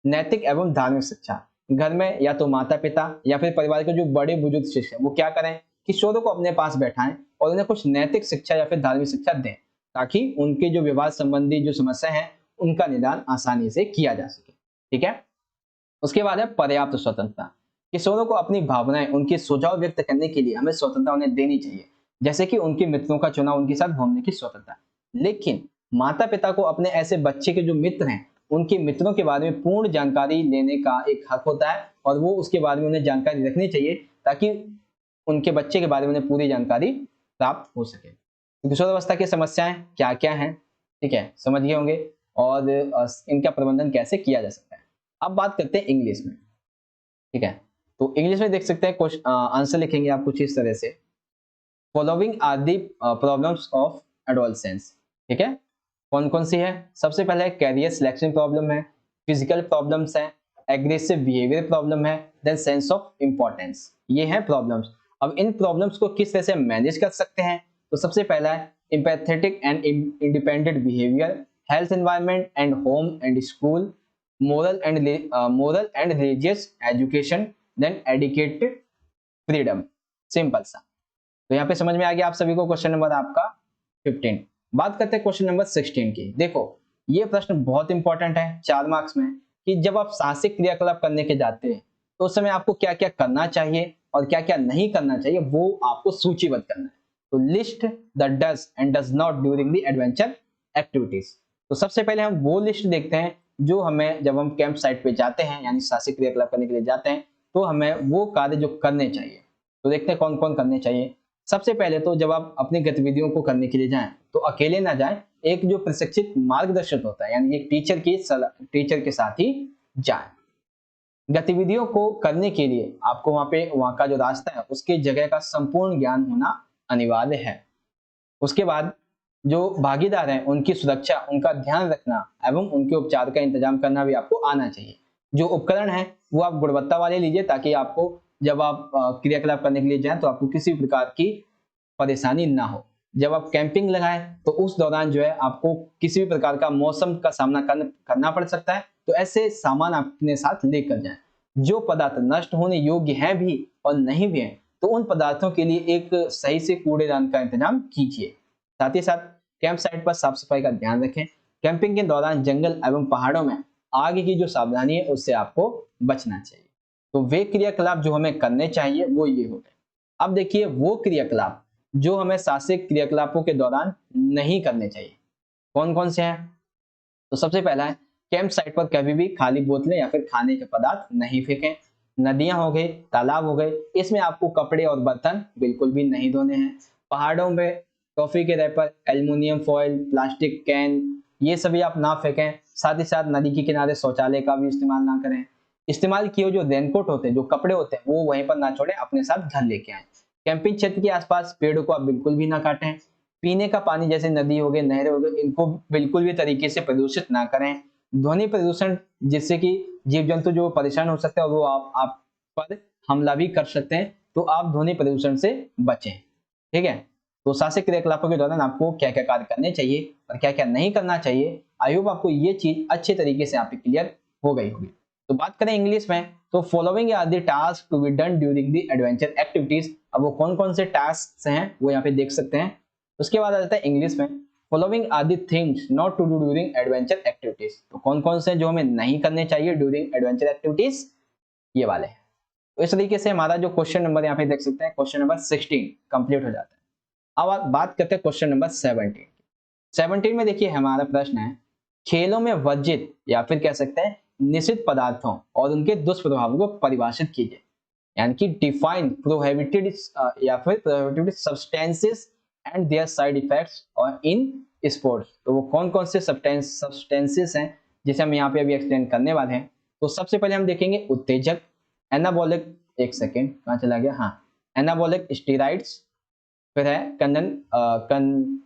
नैतिक एवं धार्मिक शिक्षा, घर में या तो माता पिता या फिर परिवार के जो बड़े बुजुर्ग शिक्षक वो क्या करें, किशोरों को अपने पास बैठाएं और उन्हें कुछ नैतिक शिक्षा या फिर धार्मिक शिक्षा दें, ताकि उनके जो विवाद संबंधी जो समस्या है उनका निदान आसानी से किया जा सके। ठीक है, उसके बाद है पर्याप्त स्वतंत्रता। किशोरों को अपनी भावनाएं, उनके सुझाव व्यक्त करने के लिए हमें स्वतंत्रता उन्हें देनी चाहिए, जैसे कि उनके मित्रों का चुनाव, उनके साथ घूमने की स्वतंत्रता। लेकिन माता पिता को अपने ऐसे बच्चे के जो मित्र हैं, उनके मित्रों के बारे में पूर्ण जानकारी लेने का एक हक होता है और वो उसके बारे में उन्हें जानकारी रखनी चाहिए, ताकि उनके बच्चे के बारे में उन्हें पूरी जानकारी प्राप्त हो सके। किशोरावस्था की समस्याएं क्या क्या हैं, ठीक है, समझ गए होंगे, और इनका प्रबंधन कैसे किया जा सकता है। अब बात करते हैं इंग्लिश में, ठीक है। तो इंग्लिश में देख सकते हैं, क्वेश्चन आंसर लिखेंगे आप कुछ इस तरह से, following are the problems of adolescence, ठीक है। कौन कौन सी है? सबसे पहले कैरियर सिलेक्शन प्रॉब्लम है, फिजिकल प्रॉब्लम्स है, एग्रेसिव बिहेवियर प्रॉब्लम है, देन सेंस ऑफ इंपॉर्टेंस। ये हैं प्रॉब्लम्स। अब इन प्रॉब्लम्स को किस तरह से मैनेज कर सकते हैं? तो सबसे पहला है empathetic and independent behaviour, health environment and home and school, moral and religious education, then educated freedom. Simple सा। तो यहाँ पे समझ में आ गया आप सभी को क्वेश्चन नंबर आपका 15। बात करते हैं क्वेश्चन नंबर 16 की। देखो, ये प्रश्न बहुत इंपॉर्टेंट है 4 मार्क्स में, कि जब आप साहसिक क्रियाकलाप करने के जाते हैं तो उस समय आपको क्या क्या करना चाहिए और क्या क्या नहीं करना चाहिए, वो आपको सूचीबद्ध करना है। तो list the does and does not during the adventure activities. तो सबसे पहले हम वो लिस्ट देखते हैं जो हमें, जब हम कैंप साइट पे जाते हैं यानी साहसिक क्रियाकलाप करने के लिए जाते हैं, तो हमें वो कार्य जो करने चाहिए। तो देखते हैं कौन कौन करने चाहिए। सबसे पहले तो जब आप अपनी गतिविधियों को करने के लिए जाएं तो अकेले ना जाएं, एक जो प्रशिक्षित मार्गदर्शक होता है यानी एक टीचर के साथ ही जाएं। गतिविधियों को करने के लिए आपको वहां का जो रास्ता है उसके जगह का संपूर्ण ज्ञान होना अनिवार्य है। उसके बाद जो भागीदार हैं उनकी सुरक्षा, उनका ध्यान रखना एवं उनके उपचार का इंतजाम करना भी आपको आना चाहिए। जो उपकरण है वो आप गुणवत्ता वाले लीजिए, ताकि आपको जब आप क्रियाकलाप करने के लिए जाएं तो आपको किसी प्रकार की परेशानी ना हो। जब आप कैंपिंग लगाएं तो उस दौरान जो है आपको किसी भी प्रकार का मौसम का सामना करना पड़ सकता है, तो ऐसे सामान अपने साथ लेकर जाएं। जो पदार्थ नष्ट होने योग्य हैं भी और नहीं भी हैं, तो उन पदार्थों के लिए एक सही से कूड़ेदान का इंतजाम कीजिए। साथ ही साथ कैंप साइट पर साफ सफाई का ध्यान रखें। कैंपिंग के दौरान जंगल एवं पहाड़ों में आग की जो सावधानी है उससे आपको बचना चाहिए। तो वे क्रियाकलाप जो हमें करने चाहिए वो ये हो गए। अब देखिए वो क्रियाकलाप जो हमें साहसिक क्रियाकलापों के दौरान नहीं करने चाहिए, कौन कौन से हैं? तो सबसे पहला है, कैंप साइट पर कभी भी खाली बोतलें या फिर खाने के पदार्थ नहीं फेंकें। नदियां हो गई, तालाब हो गए, इसमें आपको कपड़े और बर्तन बिल्कुल भी नहीं धोने हैं। पहाड़ों में टॉफी के wrapper, aluminium foil, plastic can, ये सभी आप ना फेंकें। साथ ही साथ नदी के किनारे शौचालय का भी इस्तेमाल ना करें। इस्तेमाल किए हुए जो रेनकोट होते हैं, जो कपड़े होते हैं, वो वहीं पर ना छोड़ें, अपने साथ घर लेके आए। कैंपिंग क्षेत्र के आसपास पेड़ों को आप बिल्कुल भी ना काटें। पीने का पानी जैसे नदी हो गए, नहरें हो गए, इनको बिल्कुल भी तरीके से प्रदूषित ना करें। ध्वनि प्रदूषण, जिससे कि जीव जंतु जो परेशान हो सकते हैं और वो आप पर हमला भी कर सकते हैं, तो आप ध्वनि प्रदूषण से बचें, ठीक है। तो साहसिक क्रियाकलापों के दौरान आपको क्या क्या कार्य करने चाहिए और क्या क्या नहीं करना चाहिए, आई होप आपको ये चीज अच्छे तरीके से आप क्लियर हो गई होगी। तो बात करें इंग्लिश में, तो following are the task to be done during the adventure activities. अब वो कौन कौन से टास्क हैं वो यहाँ पे देख सकते हैं। उसके बाद आ जाता है इंग्लिश में, following are the things not to do during adventure activities. तो कौन कौन से जो हमें नहीं करने चाहिए ड्यूरिंग एडवेंचर एक्टिविटीज, ये वाले हैं। तो इस तरीके से हमारा जो क्वेश्चन नंबर यहाँ पे देख सकते हैं, क्वेश्चन नंबर 16 कंप्लीट हो जाता है। अब आप बात करते हैं क्वेश्चन नंबर 17। 17 में देखिए हमारा प्रश्न है, खेलों में वर्जित या फिर कह सकते हैं निषिद्ध पदार्थों और उनके दुष्प्रभावों को परिभाषित कीजिए, यानी कि डिफाइन प्रोहिबिटेड या फिर prohibited substances and their side effects और इन स्पोर्ट्स। तो वो कौन कौन से सब्सटेंसेस हैं जिसे हम यहाँ पे अभी एक्सप्लेन करने वाले हैं। तो सबसे पहले हम देखेंगे उत्तेजक, एनाबॉलिक, एक सेकेंड कहाँ चला गया, हाँ, एनाबॉलिक स्टेरॉइड्स। फिर है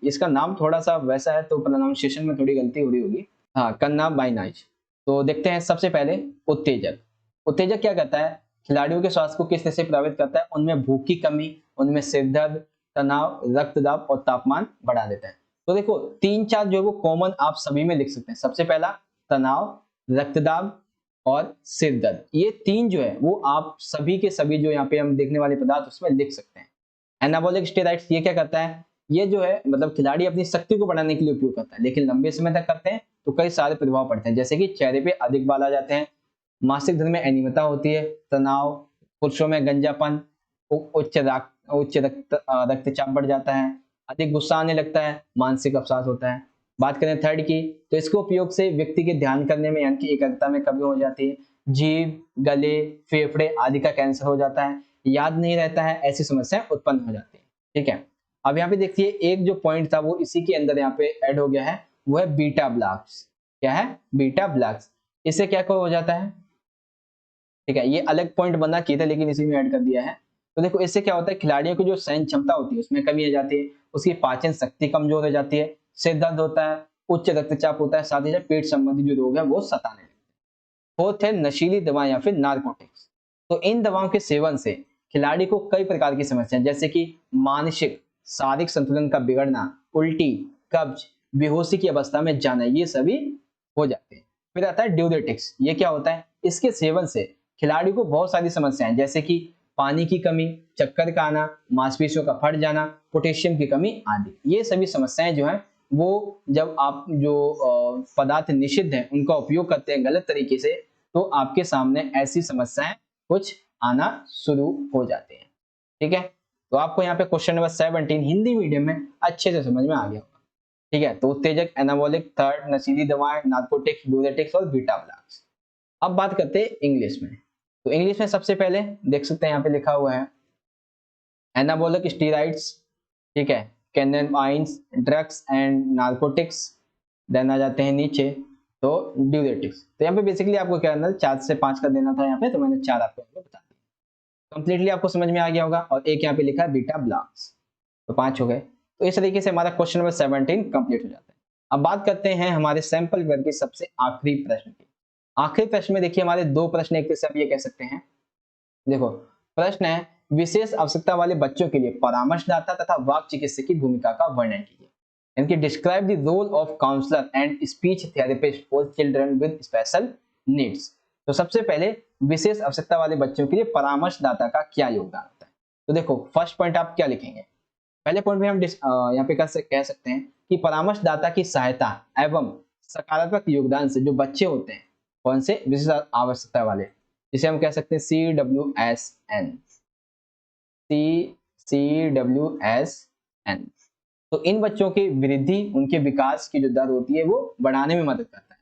इसका नाम थोड़ा सा वैसा है तो प्रोनाउंसिएशन में थोड़ी गलती हो रही होगी, हाँ, कन्नाबाइनाइज। तो देखते हैं सबसे पहले उत्तेजक। उत्तेजक क्या करता है, खिलाड़ियों के स्वास्थ्य को किस तरह से प्रभावित करता है, उनमें भूख की कमी, उनमें सिर दर्द, तनाव, रक्तदाब और तापमान बढ़ा देता है। तो देखो 3-4 जो है वो कॉमन आप सभी में लिख सकते हैं। सबसे पहला तनाव, रक्तदाब और सिर दर्द, ये 3 जो है वो आप सभी के सभी जो यहाँ पे हम देखने वाले पदार्थ उसमें लिख सकते हैं। एनाबॉलिक स्टेरॉइड्स ये क्या करता है, ये जो है मतलब खिलाड़ी अपनी शक्ति को बढ़ाने के लिए उपयोग करता है, लेकिन लंबे समय तक करते हैं तो कई सारे प्रभाव पड़ते हैं, जैसे कि चेहरे पे अधिक बाल आ जाते हैं, मासिक धर्म में अनियमितता होती है, तनाव, पुरुषों में गंजापन, उच्च रक्तचाप बढ़ जाता है, अधिक गुस्सा आने लगता है, मानसिक अवसाद होता है। बात करें थर्ड की, तो इसके उपयोग से व्यक्ति के ध्यान करने में यानी कि एकाग्रता में कमी हो जाती है, जीभ, गले, फेफड़े आदि का कैंसर हो जाता है, याद नहीं रहता है, ऐसी समस्याएं उत्पन्न हो जाती है। ठीक है, अब यहाँ पे देखिए एक जो पॉइंट था वो इसी के अंदर यहाँ पे ऐड हो गया है, वो है बीटा ब्लॉक्स। क्या है? Beta blocks. इससे क्या हो जाता है? ठीक है, ये अलग पॉइंट बना किया था लेकिन इसी में ऐड कर दिया है। तो देखो इससे क्या होता है, खिलाड़ियों की जो सहन क्षमता होती है उसमें कमी आ जाती है, उसकी पाचन शक्ति कमजोर हो जाती है, सिर दर्द होता है, उच्च रक्तचाप होता है, साथ ही साथ पेट संबंधी जो रोग है वो सताने लगते हैं। फोर्थ है नशीली दवा या फिर नारकोटिक्स। तो इन दवाओं के सेवन से खिलाड़ी को कई प्रकार की समस्याएं जैसे कि मानसिक, शारीरिक संतुलन का बिगड़ना, उल्टी, कब्ज, बेहोशी की अवस्था में जाना, ये सभी हो जाते हैं। फिर आता है ड्यूरेटिक्स। ये क्या होता है? इसके सेवन से खिलाड़ी को बहुत सारी समस्याएं जैसे कि पानी की कमी, चक्कर का आना, मांसपेशियों का फट जाना, पोटेशियम की कमी आदि, ये सभी समस्याएं जो है वो जब आप जो पदार्थ निषिद्ध है उनका उपयोग करते हैं गलत तरीके से, तो आपके सामने ऐसी समस्याएं कुछ आना शुरू हो जाते हैं। ठीक है, तो आपको यहाँ पे क्वेश्चन नंबर 17 हिंदी मीडियम में अच्छे से समझ में आ गया होगा। ठीक है, तो उत्तेजक, एनाबॉलिक, थर्ड, नशीली दवाएं, नार्कोटिक्स, ड्यूरेटिक्स और बीटा ब्लॉक्स। अब बात करते हैं इंग्लिश में। तो इंग्लिश में सबसे पहले देख सकते हैं यहाँ पे लिखा हुआ है एनाबॉलिक स्टीरॉइड्स, ठीक है, कैनाबाइंस, ड्रग्स एंड नार्कोटिक्स। देन आ जाते हैं नीचे तो ड्यूरेटिक्स। तो यहाँ पे बेसिकली आपको क्या करना है, 4 से 5 का देना था यहाँ पे, तो मैंने 4 आपको बता दिया। कंप्लीटली आपको समझ में आ गया होगा। और एक यहाँ पे लिखा है बीटा ब्लॉक्स, तो 5 हो गए। तो इस तरीके से हमारा क्वेश्चन नंबर 17 कंप्लीट हो जाता है। अब बात करते हैं हमारे सैंपल वर्ग के सबसे आखिरी प्रश्न की। आखिरी प्रश्न में देखिए हमारे 2 प्रश्न एक से आप ये कह सकते हैं। देखो प्रश्न है, विशेष आवश्यकता वाले बच्चों के लिए परामर्शदाता तथा वाक चिकित्सक की भूमिका का वर्णन कीजिए। यानी कि describe the role of counsellor and speech therapist for children with special needs. तो सबसे पहले विशेष आवश्यकता वाले बच्चों के लिए परामर्शदाता का क्या योगदान होता है। तो देखो फर्स्ट पॉइंट आप क्या लिखेंगे? पहले पॉइंट में हम यहाँ पे कह सकते हैं कि परामर्शदाता की सहायता एवं सकारात्मक योगदान से जो बच्चे होते हैं कौन से विशेष आवश्यकता वाले, जिसे हम कह सकते हैं CWSN, CWSN। तो इन बच्चों की वृद्धि, उनके विकास की जो दर होती है वो बढ़ाने में मदद करता है।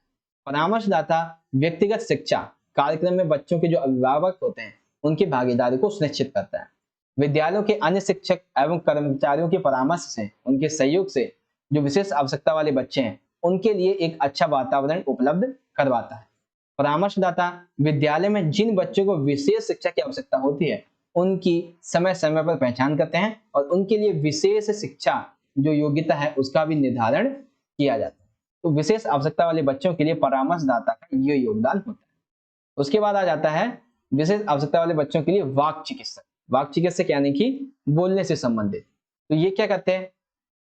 परामर्शदाता व्यक्तिगत शिक्षा कार्यक्रम में बच्चों के जो अभिभावक होते हैं उनकी भागीदारी को सुनिश्चित करता है। विद्यालयों के अन्य शिक्षक एवं कर्मचारियों के परामर्श से, उनके सहयोग से जो विशेष आवश्यकता वाले बच्चे हैं उनके लिए एक अच्छा वातावरण उपलब्ध करवाता है। परामर्शदाता विद्यालय में जिन बच्चों को विशेष शिक्षा की आवश्यकता होती है उनकी समय समय पर पहचान करते हैं और उनके लिए विशेष शिक्षा जो योग्यता है उसका भी निर्धारण किया जाता है। तो विशेष आवश्यकता वाले बच्चों के लिए परामर्शदाता का ये योगदान होता है। उसके बाद आ जाता है विशेष आवश्यकता वाले बच्चों के लिए वाक चिकित्सक। वाक चिकित्सक यानी कि बोलने से संबंधित। तो ये क्या करते हैं?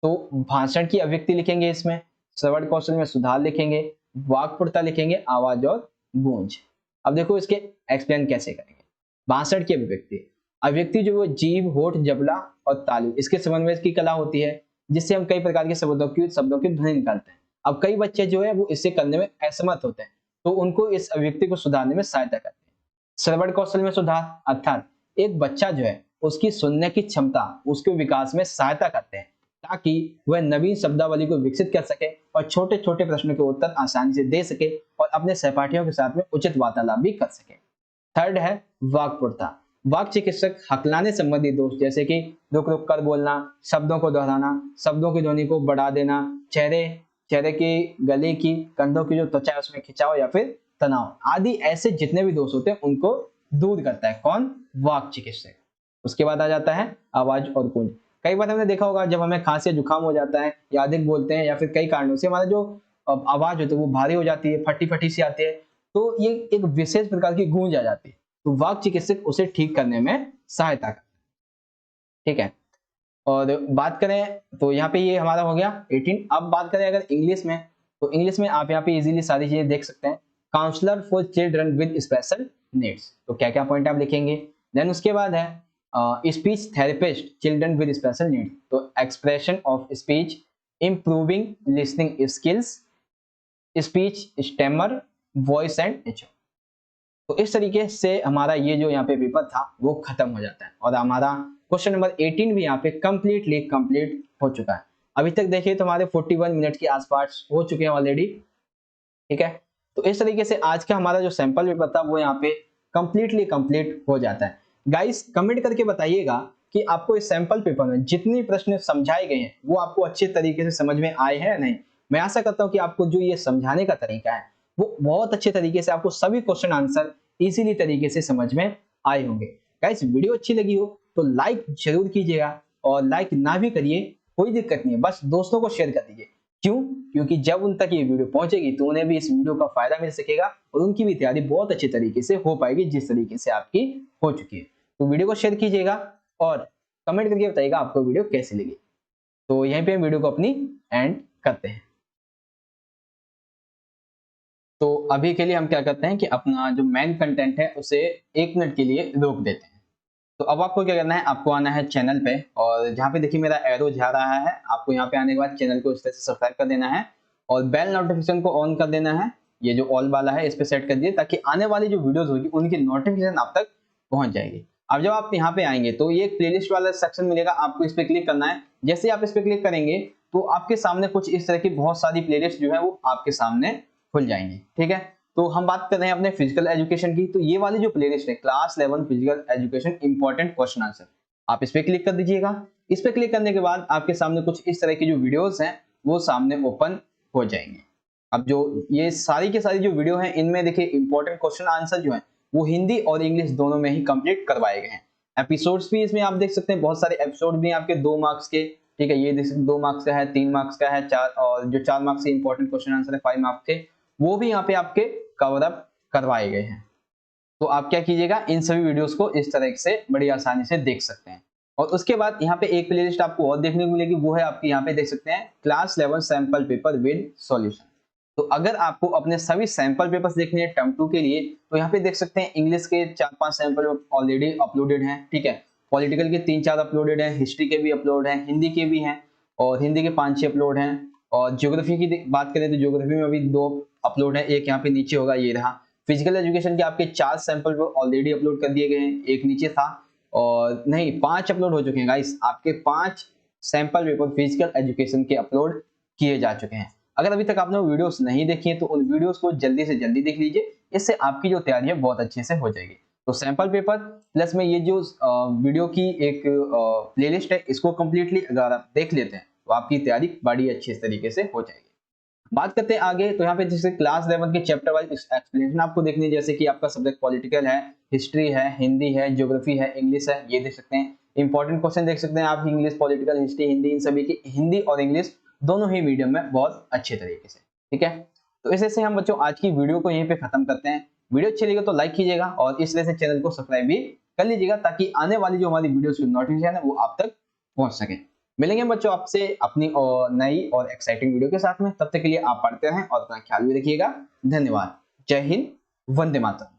तो भाषण की अभिव्यक्ति लिखेंगे, इसमें श्रवण कौशल में सुधार लिखेंगे, वाक्पटुता लिखेंगे, आवाज और गूंज। अब देखो इसके एक्सप्लेन कैसे करेंगे। भाषण की अभिव्यक्ति, अभिव्यक्ति जो वो जीभ, होठ, जबड़ा और तालु, इसके समन्वय की कला होती है जिससे हम कई प्रकार के शब्दों की ध्वनि निकालते हैं। अब कई बच्चे जो है वो इससे करने में असमर्थ होते हैं, तो उनको इस अभिव्यक्ति को सुधारने में सहायता करते हैं। श्रवण कौशल में सुधार अर्थात एक बच्चा जो है उसकी सुनने की क्षमता उसके विकास में सहायता करते हैं ताकि वह नवीन शब्दावली को विकसित कर सके और छोटे छोटे प्रश्नों के उत्तर आसानी से दे सके और अपने सहपाठियों के साथ में उचित वार्तालाप भी कर सके। थर्ड है वाक्पटुता। वाक चिकित्सक हकलाने संबंधी दोष जैसे कि रुक रुक कर बोलना, शब्दों को दोहराना, शब्दों की ध्वनि को बढ़ा देना, चेहरे की, गले की, कंधों की जो त्वचा है उसमें खिंचाव या फिर तनाव आदि, ऐसे जितने भी दोष होते हैं उनको दूर करता है कौन? वाक चिकित्सक। उसके बाद आ जाता है आवाज और गूंज। कई बार हमने देखा होगा जब हमें खांसी या जुकाम हो जाता है या अधिक बोलते हैं या फिर कई कारणों से हमारा जो आवाज होती है वो भारी हो जाती है, फटी फटी सी आती है, तो ये एक विशेष प्रकार की गूंज आ जाती है। तो वाक चिकित्सक उसे ठीक करने में सहायता करता है। ठीक है, और बात करें तो यहाँ पे ये हमारा हो गया 18। अब बात करें अगर इंग्लिश में, तो इंग्लिश में आप यहाँ पे इजीली सारी चीजें देख सकते हैं। Counsellor for children with special needs, तो क्या क्या पॉइंट आप लिखेंगे। देन उसके बाद है speech therapist children with special needs, तो expression of speech, improving listening skills, speech stammer, voice and echo. तो इस तरीके से हमारा ये जो यहाँ पे पेपर था वो खत्म हो जाता है और हमारा क्वेश्चन नंबर 18 भी यहाँ पे कंप्लीटली कंप्लीट हो चुका है। अभी तक देखिए तो हमारे 41 मिनट के आसपास हो चुके हैं ऑलरेडी, ठीक है। तो इस तरीके से आज का हमारा जो सैंपल पेपर था वो यहाँ पे कंप्लीटली कंप्लीट हो जाता है। गाइस कमेंट करके बताइएगा कि आपको इस सैंपल पेपर में जितने प्रश्न समझाए गए हैं वो आपको अच्छे तरीके से समझ में आए हैं या नहीं। मैं आशा करता हूँ कि आपको जो ये समझाने का तरीका है वो बहुत अच्छे तरीके से आपको सभी क्वेश्चन आंसर इजीली तरीके से समझ में आए होंगे। गाइस वीडियो अच्छी लगी हो तो लाइक जरूर कीजिएगा और लाइक ना भी करिए कोई दिक्कत नहीं है, बस दोस्तों को शेयर कर दीजिए। क्यों? क्योंकि जब उन तक ये वीडियो पहुंचेगी तो उन्हें भी इस वीडियो का फायदा मिल सकेगा और उनकी भी तैयारी बहुत अच्छे तरीके से हो पाएगी जिस तरीके से आपकी हो चुकी है। तो वीडियो को शेयर कीजिएगा और कमेंट करके बताइएगा आपको वीडियो कैसी लगी। तो यहीं पे हम वीडियो को अपनी एंड करते हैं। तो अभी के लिए हम क्या करते हैं कि अपना जो मेन कंटेंट है उसे 1 मिनट के लिए रोक देते हैं। तो अब आपको क्या करना है, आपको आना है चैनल पे और जहाँ पे देखिए मेरा एरो जा रहा है आपको यहाँ पे आने के बाद चैनल को इस तरह से सब्सक्राइब कर देना है और बेल नोटिफिकेशन को ऑन कर देना है। ये जो ऑल वाला है इस पे सेट कर दिए ताकि आने वाली जो वीडियोस होगी उनकी नोटिफिकेशन आप तक पहुंच जाएगी। अब जब आप यहाँ पे आएंगे तो ये प्लेलिस्ट वाला सेक्शन मिलेगा, आपको इस पे क्लिक करना है। जैसे आप इस पे क्लिक करेंगे तो आपके सामने कुछ इस तरह की बहुत सारी प्लेलिस्ट जो है वो आपके सामने खुल जाएंगी, ठीक है। तो हम बात कर रहे हैं अपने फिजिकल एजुकेशन की, तो ये वाली जो प्लेलिस्ट है class 11 physical education important question answer, आप इस पे क्लिक कर दीजिएगा। इस पे क्लिक करने के बाद आपके सामने कुछ इस तरह की जो वीडियोस हैं वो सामने ओपन हो जाएंगे। अब जो ये सारी की सारी जो वीडियो हैं इनमें देखिए इंपॉर्टेंट क्वेश्चन आंसर जो है वो हिंदी और इंग्लिश दोनों में ही कंप्लीट करवाए गए हैं। एपिसोड्स भी इसमें आप देख सकते हैं, बहुत सारे एपिसोड भी हैं आपके 2 मार्क्स के, ठीक है। ये देख सकते 2 मार्क्स का है, 3 मार्क्स का है, 4 और जो 4 मार्क्स के इंपॉर्टेंट क्वेश्चन आंसर है 5 मार्क्स के, वो भी यहाँ पे आपके कवर अप करवाए गए हैं। तो आप क्या कीजिएगा, इन सभी वीडियोस को इस तरह से बड़ी आसानी से देख सकते हैं। और उसके बाद यहाँ पे एक प्लेलिस्ट आपको और देखने को मिलेगी, वो है आपके यहाँ पे देख सकते हैं class 11 sample paper with solution. तो अगर आपको अपने सभी सैंपल पेपर्स देखने हैं टर्म 2 के लिए तो यहाँ पे देख सकते हैं इंग्लिश के 4-5 सैंपल ऑलरेडी अपलोडेड हैं, ठीक है। पॉलिटिकल के 3-4 अपलोडेड हैं, हिस्ट्री के भी अपलोड हैं, हिंदी के भी हैं और हिंदी के 5-6 अपलोड हैं। और ज्योग्राफी की बात करें तो ज्योग्राफी में अभी 2 अपलोड है, एक यहाँ पे नीचे होगा, ये रहा। फिजिकल एजुकेशन के आपके 4 सैंपल ऑलरेडी अपलोड कर दिए गए हैं, एक नीचे था और नहीं 5 अपलोड हो चुके हैं गाइस, आपके 5 सैंपल पेपर फिजिकल एजुकेशन के अपलोड किए जा चुके हैं। अगर अभी तक आपने वो वीडियोस नहीं देखी है तो उन वीडियोस को जल्दी से जल्दी देख लीजिए, इससे आपकी जो तैयारी है बहुत अच्छे से हो जाएगी। तो सैंपल पेपर प्लस में ये जो वीडियो की एक प्लेलिस्ट है इसको कंप्लीटली अगर आप देख लेते हैं तो आपकी तैयारी बड़ी अच्छे तरीके से हो जाएगी। बात करते हैं आगे, तो यहाँ पे जैसे क्लास 11 के चैप्टर वाइज एक्सप्लेनेशन आपको देखनी है, जैसे कि आपका सब्जेक्ट पॉलिटिकल है, हिस्ट्री है, हिंदी है, ज्योग्राफी है, इंग्लिश है, ये देख सकते हैं। इंपॉर्टेंट क्वेश्चन देख सकते हैं आप, इंग्लिश, पॉलिटिकल, हिस्ट्री, हिंदी, इन सभी की हिंदी और इंग्लिश दोनों ही मीडियम में बहुत अच्छे तरीके से, ठीक है। तो इस तरह से हम बच्चों आज की वीडियो को यहीं पे खत्म करते हैं। वीडियो अच्छी लगी तो लाइक कीजिएगा और इस तरह से चैनल को सब्सक्राइब भी कर लीजिएगा ताकि आने वाली जो हमारी वीडियोस की नोटिफिकेशन है वो आप तक पहुंच सके। मिलेंगे बच्चों आपसे अपनी नई और एक्साइटिंग वीडियो के साथ में, तब तक के लिए आप पढ़ते रहें और अपना ख्याल भी रखिएगा। धन्यवाद। जय हिंद, वंदे मातरम।